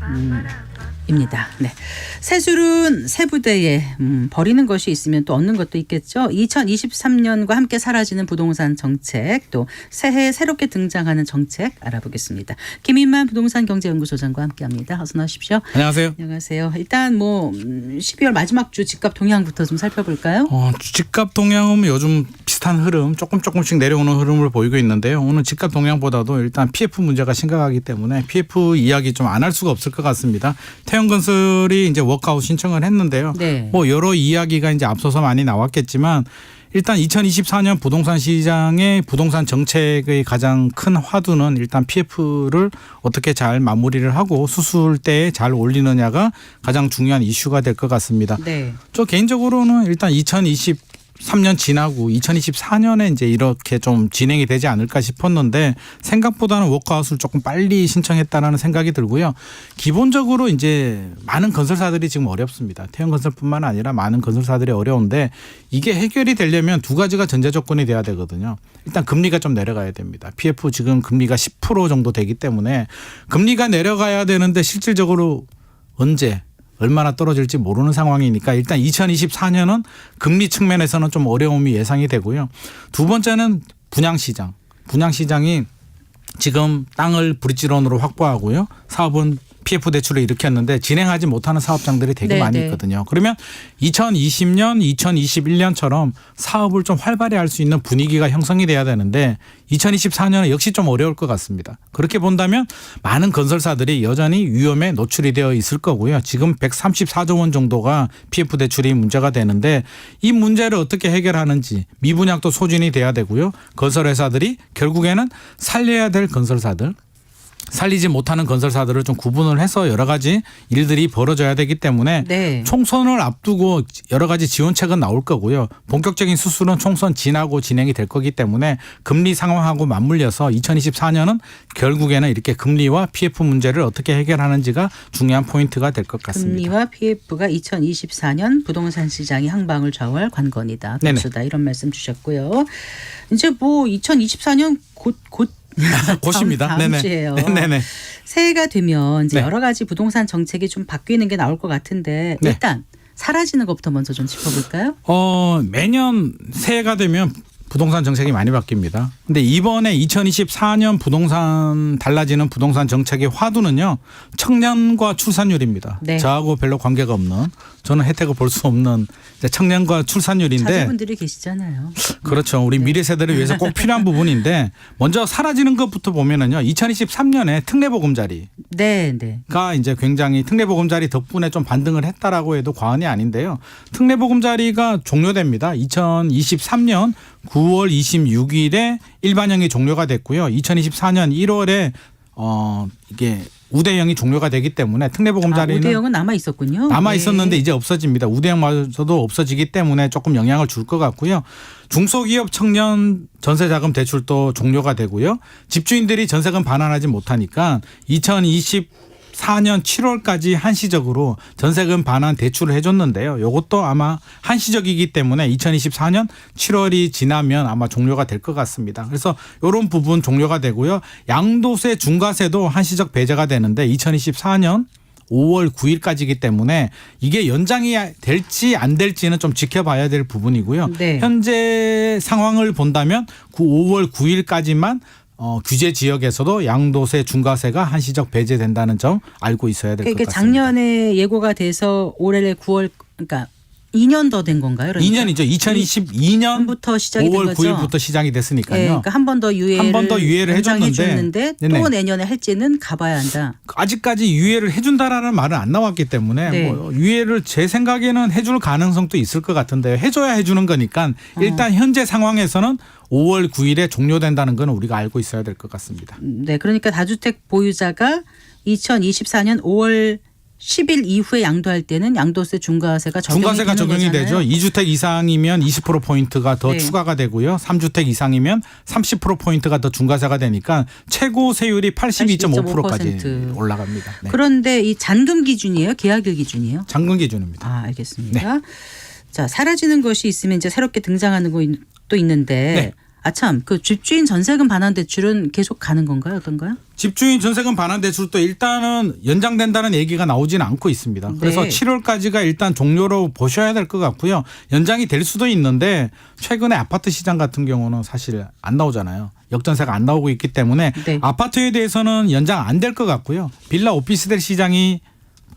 입니다. 네. 새술은 새부대에 버리는 것이 있으면 또 얻는 것도 있겠죠. 2023년과 함께 사라지는 부동산 정책, 또 새해 새롭게 등장하는 정책 알아보겠습니다. 김인만 부동산 경제연구소장과 함께합니다. 어서 나오십시오. 안녕하세요. 안녕하세요. 일단 12월 마지막 주 집값 동향부터 좀 살펴볼까요? 집값 동향은 요즘 비슷한 흐름, 조금씩 내려오는 흐름을 보이고 있는데요. 오늘 집값 동향보다도 일단 PF 문제가 심각하기 때문에 PF 이야기 좀 안 할 수가 없을 것 같습니다. 태형건설이 이제 워크아웃 신청을 했는데요. 네. 여러 이야기가 이제 앞서서 많이 나왔겠지만 일단 2024년 부동산 시장의 부동산 정책의 가장 큰 화두는 일단 PF를 어떻게 잘 마무리를 하고 수술대에 잘 올리느냐가 가장 중요한 이슈가 될 것 같습니다. 네. 저 개인적으로는 일단 2023년 지나고 2024년에 이제 이렇게 좀 진행이 되지 않을까 싶었는데 생각보다는 워크아웃을 조금 빨리 신청했다라는 생각이 들고요. 기본적으로 이제 많은 건설사들이 지금 어렵습니다. 태형건설뿐만 아니라 많은 건설사들이 어려운데 이게 해결이 되려면 두 가지가 전제 조건이 돼야 되거든요. 일단 금리가 좀 내려가야 됩니다. PF 지금 금리가 10% 정도 되기 때문에 금리가 내려가야 되는데 실질적으로 언제 얼마나 떨어질지 모르는 상황이니까 일단 2024년은 금리 측면에서는 좀 어려움이 예상이 되고요. 두 번째는 분양시장. 분양시장이 지금 땅을 브릿지론으로 확보하고요. 사업은 PF 대출을 일으켰는데 진행하지 못하는 사업장들이 되게 네, 많이 네. 있거든요. 그러면 2020년, 2021년처럼 사업을 좀 활발히 할 수 있는 분위기가 형성이 돼야 되는데 2024년은 역시 좀 어려울 것 같습니다. 그렇게 본다면 많은 건설사들이 여전히 위험에 노출이 되어 있을 거고요. 지금 134조 원 정도가 PF 대출이 문제가 되는데 이 문제를 어떻게 해결하는지 미분양도 소진이 돼야 되고요. 건설회사들이 결국에는 살려야 될 건설사들 살리지 못하는 건설사들을 좀 구분을 해서 여러 가지 일들이 벌어져야 되기 때문에 네. 총선을 앞두고 여러 가지 지원책은 나올 거고요. 본격적인 수술은 총선 지나고 진행이 될 거기 때문에 금리 상황하고 맞물려서 2024년은 결국에는 이렇게 금리와 PF 문제를 어떻게 해결하는지가 중요한 포인트가 될 것 같습니다. 금리와 PF가 2024년 부동산 시장이 항방을 좌우할 관건이다. 네네. 변수다. 이런 말씀 주셨고요. 이제 2024년 곧 곧입니다. 다음 네네. 주예요. 네네. 새해가 되면 이제 네. 여러 가지 부동산 정책이 좀 바뀌는 게 나올 것 같은데 네. 일단 사라지는 것부터 먼저 좀 짚어볼까요? 매년 새해가 되면 부동산 정책이 많이 바뀝니다. 근데 이번에 2024년 부동산 달라지는 부동산 정책의 화두는요. 청년과 출산율입니다. 네. 저하고 별로 관계가 없는 저는 혜택을 볼 수 없는 이제 청년과 출산율인데 자제분들이 계시잖아요. 그렇죠. 우리 미래 세대를 위해서 꼭 필요한 부분인데 먼저 사라지는 것부터 보면은요. 2023년에 특례보금자리 네, 네. 가 이제 굉장히 특례보금자리 덕분에 좀 반등을 했다라고 해도 과언이 아닌데요. 특례보금자리가 종료됩니다. 2023년 9월 26일에 일반형이 종료가 됐고요. 2024년 1월에 이게 우대형이 종료가 되기 때문에 특례보금자리는 우대형은 남아 있었군요. 남아 네. 있었는데 이제 없어집니다. 우대형마저도 없어지기 때문에 조금 영향을 줄 것 같고요. 중소기업 청년 전세자금 대출도 종료가 되고요. 집주인들이 전세금 반환하지 못하니까 2024년 7월까지 한시적으로 전세금 반환 대출을 해줬는데요. 이것도 아마 한시적이기 때문에 2024년 7월이 지나면 아마 종료가 될 것 같습니다. 그래서 이런 부분 종료가 되고요. 양도세 중과세도 한시적 배제가 되는데 2024년 5월 9일까지이기 때문에 이게 연장이 될지 안 될지는 좀 지켜봐야 될 부분이고요. 네. 현재 상황을 본다면 5월 9일까지만 규제 지역에서도 양도세 중과세가 한시적 배제된다는 점 알고 있어야 될 것 이게 같습니다. 작년에 예고가 돼서 올해 9월 그러니까 2년 더 된 건가요? 그러니까? 2년이죠. 2022년 부터 시작이 된 5월 거죠. 9일부터 시작이 됐으니까요. 네, 그러니까 한 번 더 유예를 해줬는데 해줬는데 또 네네. 내년에 할지는 가봐야 한다. 아직까지 유예를 해준다라는 말은 안 나왔기 때문에 네. 뭐 유예를 제 생각에는 해줄 가능성도 있을 것 같은데요. 해줘야 해주는 거니까 일단 현재 상황에서는 5월 9일에 종료된다는 건 우리가 알고 있어야 될 것 같습니다. 네, 그러니까 다주택 보유자가 2024년 5월 10일 이후에 양도할 때는 양도세 중과세가 중과세가 적용이 되죠. 2주택 이상이면 20%포인트가 더 네. 추가가 되고요. 3주택 이상이면 30%포인트가 더 중과세가 되니까 최고 세율이 82.5%까지 올라갑니다. 네. 그런데 이 잔금 기준이에요? 계약일 기준이에요? 잔금 기준입니다. 아, 알겠습니다. 자, 사라지는 것이 있으면 이제 새롭게 등장하는 거 또 있는데 네. 아참 그 집주인 전세금 반환 대출은 계속 가는 건가요? 어떤가요? 집주인 전세금 반환 대출도 일단은 연장된다는 얘기가 나오지는 않고 있습니다. 그래서 네. 7월까지가 일단 종료로 보셔야 될 것 같고요. 연장이 될 수도 있는데 최근에 아파트 시장 같은 경우는 사실 안 나오잖아요. 역전세가 안 나오고 있기 때문에 네. 아파트에 대해서는 연장 안 될 것 같고요. 빌라 오피스텔 시장이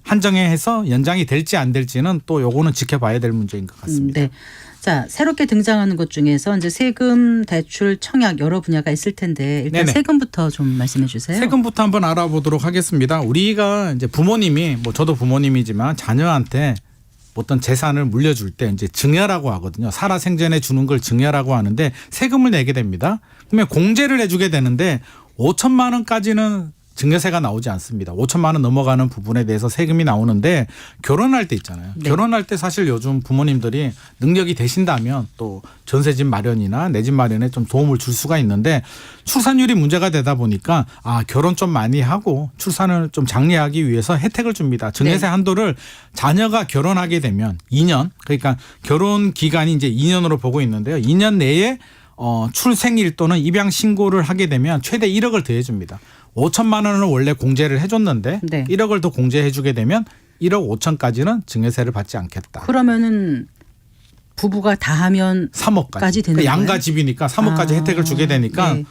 한정해서 연장이 될지 안 될지는 또 요거는 지켜봐야 될 문제인 것 같습니다. 네. 자, 새롭게 등장하는 것 중에서 이제 세금, 대출, 청약 여러 분야가 있을 텐데 일단 네네. 세금부터 좀 말씀해 주세요. 세금부터 한번 알아보도록 하겠습니다. 우리가 이제 부모님이 뭐 저도 부모님이지만 자녀한테 어떤 재산을 물려줄 때 이제 증여라고 하거든요. 살아생전에 주는 걸 증여라고 하는데 세금을 내게 됩니다. 그러면 공제를 해주게 되는데 5천만 원까지는 증여세가 나오지 않습니다. 5천만 원 넘어가는 부분에 대해서 세금이 나오는데 결혼할 때 있잖아요. 네. 결혼할 때 사실 요즘 부모님들이 능력이 되신다면 또 전세집 마련이나 내 집 마련에 좀 도움을 줄 수가 있는데 출산율이 문제가 되다 보니까 결혼 좀 많이 하고 출산을 좀 장려하기 위해서 혜택을 줍니다. 증여세 네. 한도를 자녀가 결혼하게 되면 2년 그러니까 결혼 기간이 이제 2년으로 보고 있는데요. 2년 내에 출생일 또는 입양 신고를 하게 되면 최대 1억을 더해줍니다. 5천만 원을 원래 공제를 해줬는데 네. 1억을 더 공제해주게 되면 1억 5천까지는 증여세를 받지 않겠다. 그러면은 부부가 다 하면 3억까지 되는 거예요? 양가 집이니까 3억까지 혜택을 주게 되니까 네.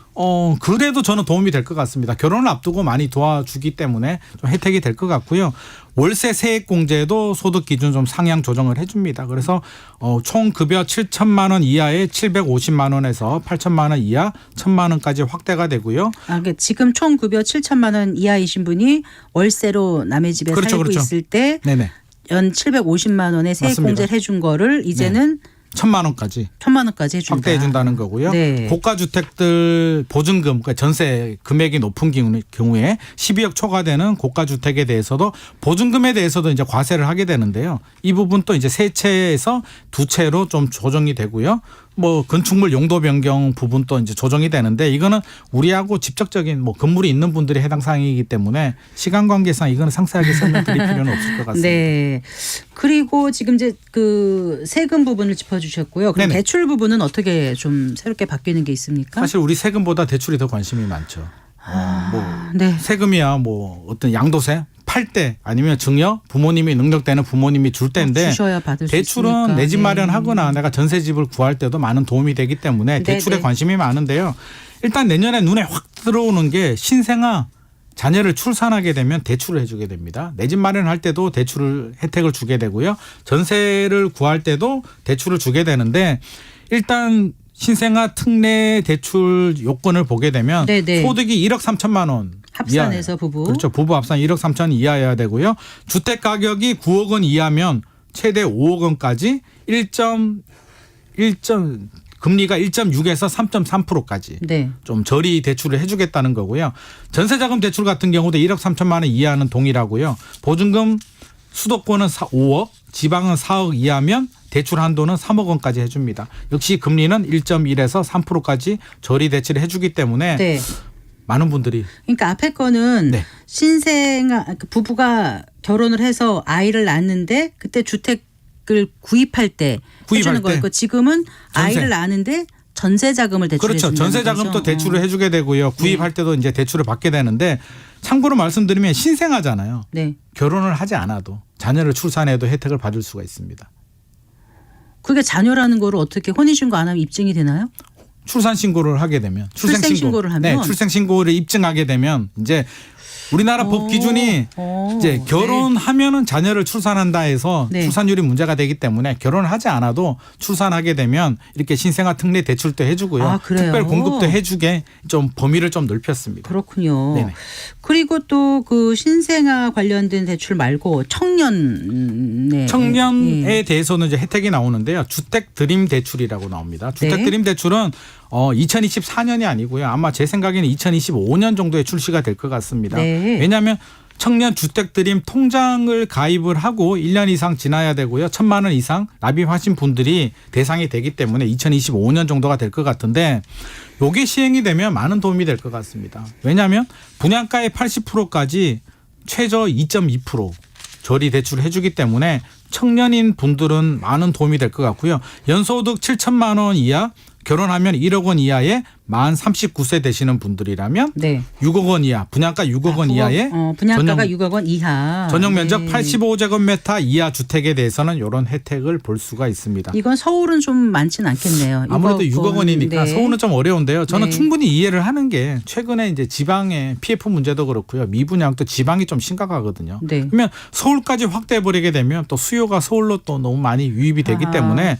그래도 저는 도움이 될 것 같습니다. 결혼을 앞두고 많이 도와주기 때문에 좀 혜택이 될 것 같고요. 월세 세액 공제도 소득 기준 좀 상향 조정을 해줍니다. 그래서 총 급여 7천만 원 이하에 750만 원에서 8천만 원 이하 1천만 원까지 확대가 되고요. 그러니까 지금 총 급여 7천만 원 이하이신 분이 월세로 남의 집에 그렇죠, 살고 그렇죠. 있을 때 네네. 연 750만 원의 세액 맞습니다. 공제를 해준 거를 이제는 1천만 원까지 1,000만 원까지 해준다. 확대해 준다는 거고요. 네. 고가 주택들 보증금, 그러니까 전세 금액이 높은 경우에 12억 초과되는 고가 주택에 대해서도 보증금에 대해서도 이제 과세를 하게 되는데요. 이 부분도 이제 세 채에서 두 채로 좀 조정이 되고요. 뭐 건축물 용도 변경 부분도 이제 조정이 되는데 이거는 우리하고 직접적인 뭐 건물이 있는 분들이 해당 사항이기 때문에 시간 관계상 이거는 상세하게 설명드릴 필요는 없을 것 같습니다. 네. 그리고 지금 이제 그 세금 부분을 짚어주셨고요. 그럼 네네. 대출 부분은 어떻게 좀 새롭게 바뀌는 게 있습니까? 사실 우리 세금보다 대출이 더 관심이 많죠. 뭐 네. 세금이야 뭐 어떤 양도세 팔 때 아니면 증여 부모님이 능력되는 부모님이 줄 때인데 주셔야 받을 수 대출은 있으니까. 내 집 네. 마련하거나 내가 전세집을 구할 때도 많은 도움이 되기 때문에 대출에 네. 관심이 많은데요. 일단 내년에 눈에 확 들어오는 게 신생아 자녀를 출산하게 되면 대출을 해주게 됩니다. 내 집 마련할 때도 대출을 혜택을 주게 되고요. 전세를 구할 때도 대출을 주게 되는데 일단 신생아 특례 대출 요건을 보게 되면 네네. 소득이 1억 3천만 원 합산해서 이하. 부부. 그렇죠. 부부 합산 1억 3천 이하여야 되고요. 주택 가격이 9억 원 이하면 최대 5억 원까지 금리가 1.6에서 3.3%까지 네. 좀 저리 대출을 해주겠다는 거고요. 전세자금 대출 같은 경우도 1억 3천만 원 이하는 동일하고요. 보증금 수도권은 5억, 지방은 4억 이하면 대출 한도는 3억 원까지 해줍니다. 역시 금리는 1.1에서 3%까지 저리 대출을 해주기 때문에 네. 많은 분들이 그러니까 앞에 거는 네. 신생아 부부가 결혼을 해서 아이를 낳는데 그때 주택을 구입할 때 해주는 때. 거였고 지금은 전세. 아이를 낳는데 전세 자금을 대출해 그렇죠. 준다는 전세 자금도 거죠. 대출을 해주게 되고요. 구입할 때도 이제 대출을 받게 되는데 참고로 말씀드리면 신생아잖아요. 네. 결혼을 하지 않아도 자녀를 출산해도 혜택을 받을 수가 있습니다. 그게 자녀라는 거를 어떻게 혼인신고 안 하면 입증이 되나요? 출산 신고를 하게 되면 출생신고를 하면? 네, 출생 신고를 입증하게 되면 이제 우리나라 법 기준이 이제 결혼하면은 자녀를 출산한다 해서 네. 출산율이 문제가 되기 때문에 결혼을 하지 않아도 출산하게 되면 이렇게 신생아 특례 대출도 해주고요. 아, 그래요? 특별 공급도 해주게 좀 범위를 좀 넓혔습니다. 그렇군요. 네네. 그리고 또 그 신생아 관련된 대출 말고 청년에 청년에 대해서는 이제 혜택이 나오는데요. 주택 드림 대출이라고 나옵니다. 주택 네. 드림 대출은 2024년이 아니고요. 아마 제 생각에는 2025년 정도에 출시가 될 것 같습니다. 네. 왜냐하면 청년 주택 드림 통장을 가입을 하고 1년 이상 지나야 되고요. 1,000만 원 이상 납입하신 분들이 대상이 되기 때문에 2025년 정도가 될 것 같은데 요게 시행이 되면 많은 도움이 될 것 같습니다. 왜냐하면 분양가의 80%까지 최저 2.2% 저리 대출을 해주기 때문에 청년인 분들은 많은 도움이 될 것 같고요. 연소득 7천만 원 이하 결혼하면 1억 원 이하의 만 39세 되시는 분들이라면 네. 6억 원 이하, 분양가 6억 원 이하의 분양가가 전용- 6억 원 이하. 전용 면적 네. 85제곱미터 이하 주택에 대해서는 이런 혜택을 볼 수가 있습니다. 이건 서울은 좀 많지는 않겠네요. 아무래도 6억 원이니까 네. 서울은 좀 어려운데요. 저는 네. 충분히 이해를 하는 게 최근에 이제 지방의 PF 문제도 그렇고요. 미분양도 지방이 좀 심각하거든요. 네. 그러면 서울까지 확대해 버리게 되면 또 수요가 서울로 또 너무 많이 유입이 되기 아하. 때문에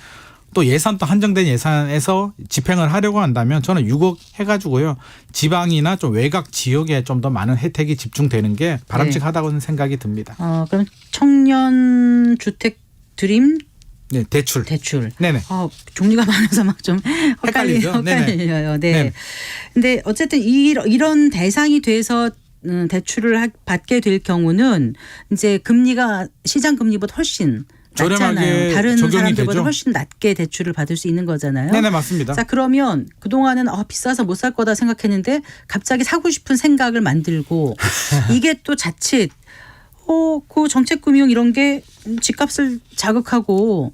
또 예산도 한정된 예산에서 집행을 하려고 한다면 저는 6억 해가지고요. 지방이나 좀 외곽 지역에 좀 더 많은 혜택이 집중되는 게 바람직하다고는 생각이 듭니다. 그럼 청년 주택 드림 네, 대출. 네네. 종류가 많아서 막 좀 헷갈리죠? 네네. 헷갈려요. 네. 네네. 근데 어쨌든 이런 대상이 돼서 대출을 받게 될 경우는 이제 금리가 시장 금리보다 훨씬 저렴하게 낮잖아요. 다른 적용이 사람들보다 되죠. 훨씬 낮게 대출을 받을 수 있는 거잖아요. 네네, 맞습니다. 자, 그러면 그동안은 비싸서 못 살 거다 생각했는데 갑자기 사고 싶은 생각을 만들고 이게 또 자칫 그 정책금융 이런 게 집값을 자극하고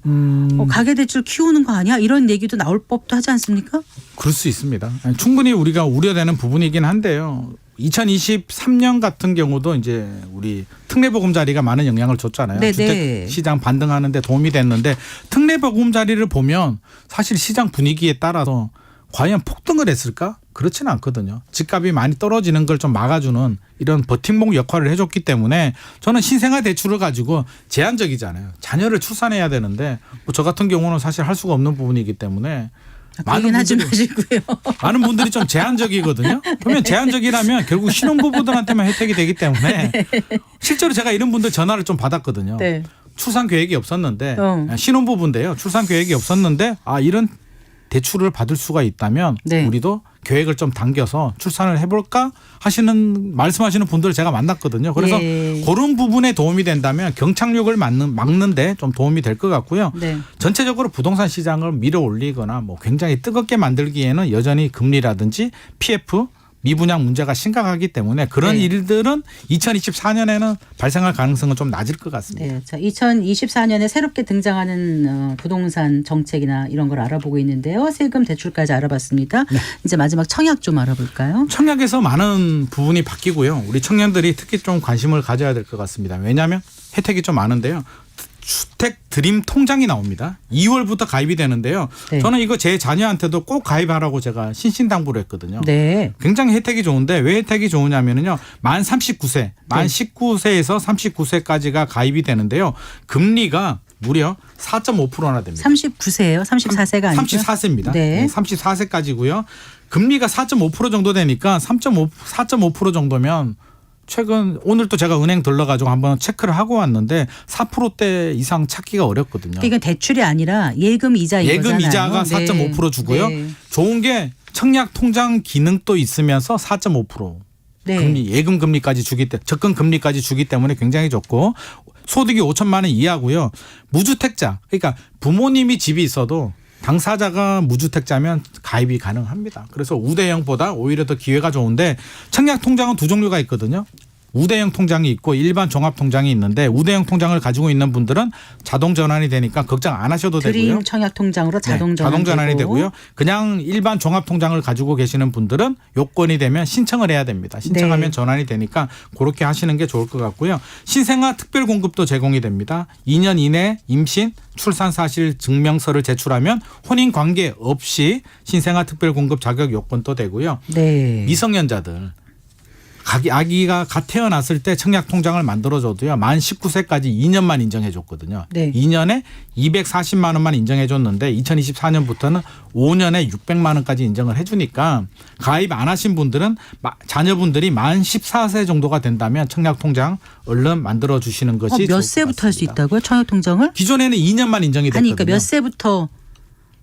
가계대출 키우는 거 아니야? 이런 얘기도 나올 법도 하지 않습니까? 그럴 수 있습니다. 충분히 우리가 우려되는 부분이긴 한데요. 2023년 같은 경우도 이제 우리 특례보금자리가 많은 영향을 줬잖아요. 네네. 주택 시장 반등하는 데 도움이 됐는데 특례보금자리를 보면 사실 시장 분위기에 따라서 과연 폭등을 했을까? 그렇지는 않거든요. 집값이 많이 떨어지는 걸 좀 막아주는 이런 버팀목 역할을 해줬기 때문에 저는 신생아 대출을 가지고 제한적이잖아요. 자녀를 출산해야 되는데 저 같은 경우는 사실 할 수가 없는 부분이기 때문에 많은 하지 마시고요. 많은 분들이 좀 제한적이거든요. 그러면 제한적이라면 결국 신혼부부들한테만 혜택이 되기 때문에 실제로 제가 이런 분들 전화를 좀 받았거든요. 네. 출산 계획이 없었는데 신혼부부인데요. 출산 계획이 없었는데 이런 대출을 받을 수가 있다면 네. 우리도 계획을 좀 당겨서 출산을 해볼까 하시는 말씀하시는 분들을 제가 만났거든요. 그래서 예. 그런 부분에 도움이 된다면 경착륙을 막는데 좀 도움이 될 것 같고요. 네. 전체적으로 부동산 시장을 밀어 올리거나 뭐 굉장히 뜨겁게 만들기에는 여전히 금리라든지 PF 미분양 문제가 심각하기 때문에 그런 네. 일들은 2024년에는 발생할 가능성은 좀 낮을 것 같습니다. 네, 자, 2024년에 새롭게 등장하는 부동산 정책이나 이런 걸 알아보고 있는데요. 세금 대출까지 알아봤습니다. 네. 이제 마지막 청약 좀 알아볼까요? 청약에서 많은 부분이 바뀌고요. 우리 청년들이 특히 좀 관심을 가져야 될 것 같습니다. 왜냐하면 혜택이 좀 많은데요. 주택 드림 통장이 나옵니다. 2월부터 가입이 되는데요. 네. 저는 이거 제 자녀한테도 꼭 가입하라고 제가 신신당부를 했거든요. 네. 굉장히 혜택이 좋은데 왜 혜택이 좋으냐면요. 만 39세, 만 19세에서 39세까지가 가입이 되는데요. 금리가 무려 4.5%나 됩니다. 39세예요. 34세가 아니죠? 34세입니다. 네. 34세까지고요. 금리가 4.5% 정도 되니까 4.5% 정도면 최근 오늘 또 제가 은행 들러가지고 한번 체크를 하고 왔는데 4%대 이상 찾기가 어렵거든요. 이건 대출이 아니라 예금 이자 이거잖아요. 예금 이자가 4.5% 주고요. 네. 좋은 게 청약 통장 기능도 있으면서 4.5% 네. 금리 예금 금리까지 접근 금리까지 주기 때문에 굉장히 좋고 소득이 5천만 원 이하고요. 무주택자 그러니까 부모님이 집이 있어도 당사자가 무주택자면 가입이 가능합니다. 그래서 우대형보다 오히려 더 기회가 좋은데 청약 통장은 두 종류가 있거든요. 우대형 통장이 있고 일반 종합 통장이 있는데 우대형 통장을 가지고 있는 분들은 자동 전환이 되니까 걱정 안 하셔도 되고요. 드림 청약 통장으로 자동 전환 자동 전환이 되고요. 그냥 일반 종합 통장을 가지고 계시는 분들은 요건이 되면 신청을 해야 됩니다. 신청하면 네. 전환이 되니까 그렇게 하시는 게 좋을 것 같고요. 신생아 특별 공급도 제공이 됩니다. 2년 이내 임신 출산 사실 증명서를 제출하면 혼인 관계 없이 신생아 특별 공급 자격 요건도 되고요. 네. 미성년자들 아기가 갓 태어났을 때 청약 통장을 만들어줘도요. 만 19세까지 2년만 인정해줬거든요. 네. 2년에 240만 원만 인정해줬는데 2024년부터는 5년에 600만 원까지 인정을 해주니까 가입 안 하신 분들은 자녀분들이 만 14세 정도가 된다면 청약 통장 얼른 만들어주시는 것이 좋을 것 몇 세부터 할 수 같습니다. 있다고요? 청약 통장을? 기존에는 2년만 인정이 됐거든요. 아니, 그러니까 몇 세부터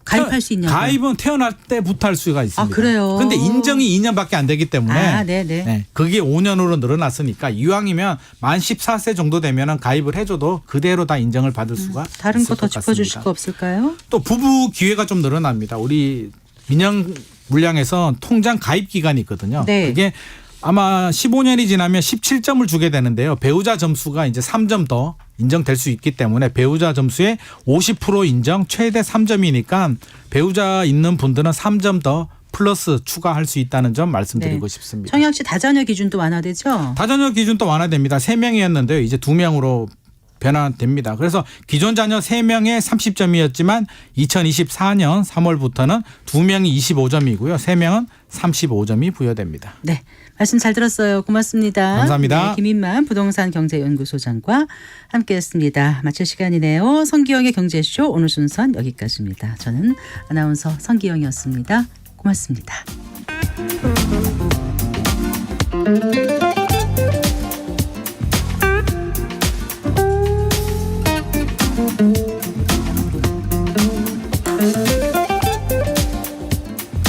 가입할 수 있냐고요? 가입은 태어날 때부터 할 수가 있습니다. 그래요? 그런데 인정이 2년밖에 안 되기 때문에 네네. 네, 그게 5년으로 늘어났으니까 이왕이면 만 14세 정도 되면 가입을 해줘도 그대로 다 인정을 받을 수가 다른 있을 거 더 것 짚어주실 같습니다. 거 없을까요? 또 부부 기회가 좀 늘어납니다. 우리 민영 물량에서 통장 가입 기간이 있거든요. 네. 그게 아마 15년이 지나면 17점을 주게 되는데요. 배우자 점수가 이제 3점 더 인정될 수 있기 때문에 배우자 점수의 50% 인정 최대 3점이니까 배우자 있는 분들은 3점 더 플러스 추가할 수 있다는 점 말씀드리고 싶습니다. 청약 시 다자녀 기준도 완화되죠? 다자녀 기준도 완화됩니다. 3명이었는데요. 이제 2명으로 변화됩니다. 그래서 기존 자녀 3명에 30점이었지만 2024년 3월부터는 2명이 25점이고요. 3명은 35점이 부여됩니다. 네. 말씀 잘 들었어요. 고맙습니다. 감사합니다. 네, 김인만 부동산 경제연구소장과 함께했습니다. 마칠 시간이네요. 성기영의 경제쇼 오늘 순서는 여기까지입니다. 저는 아나운서 성기영이었습니다. 고맙습니다.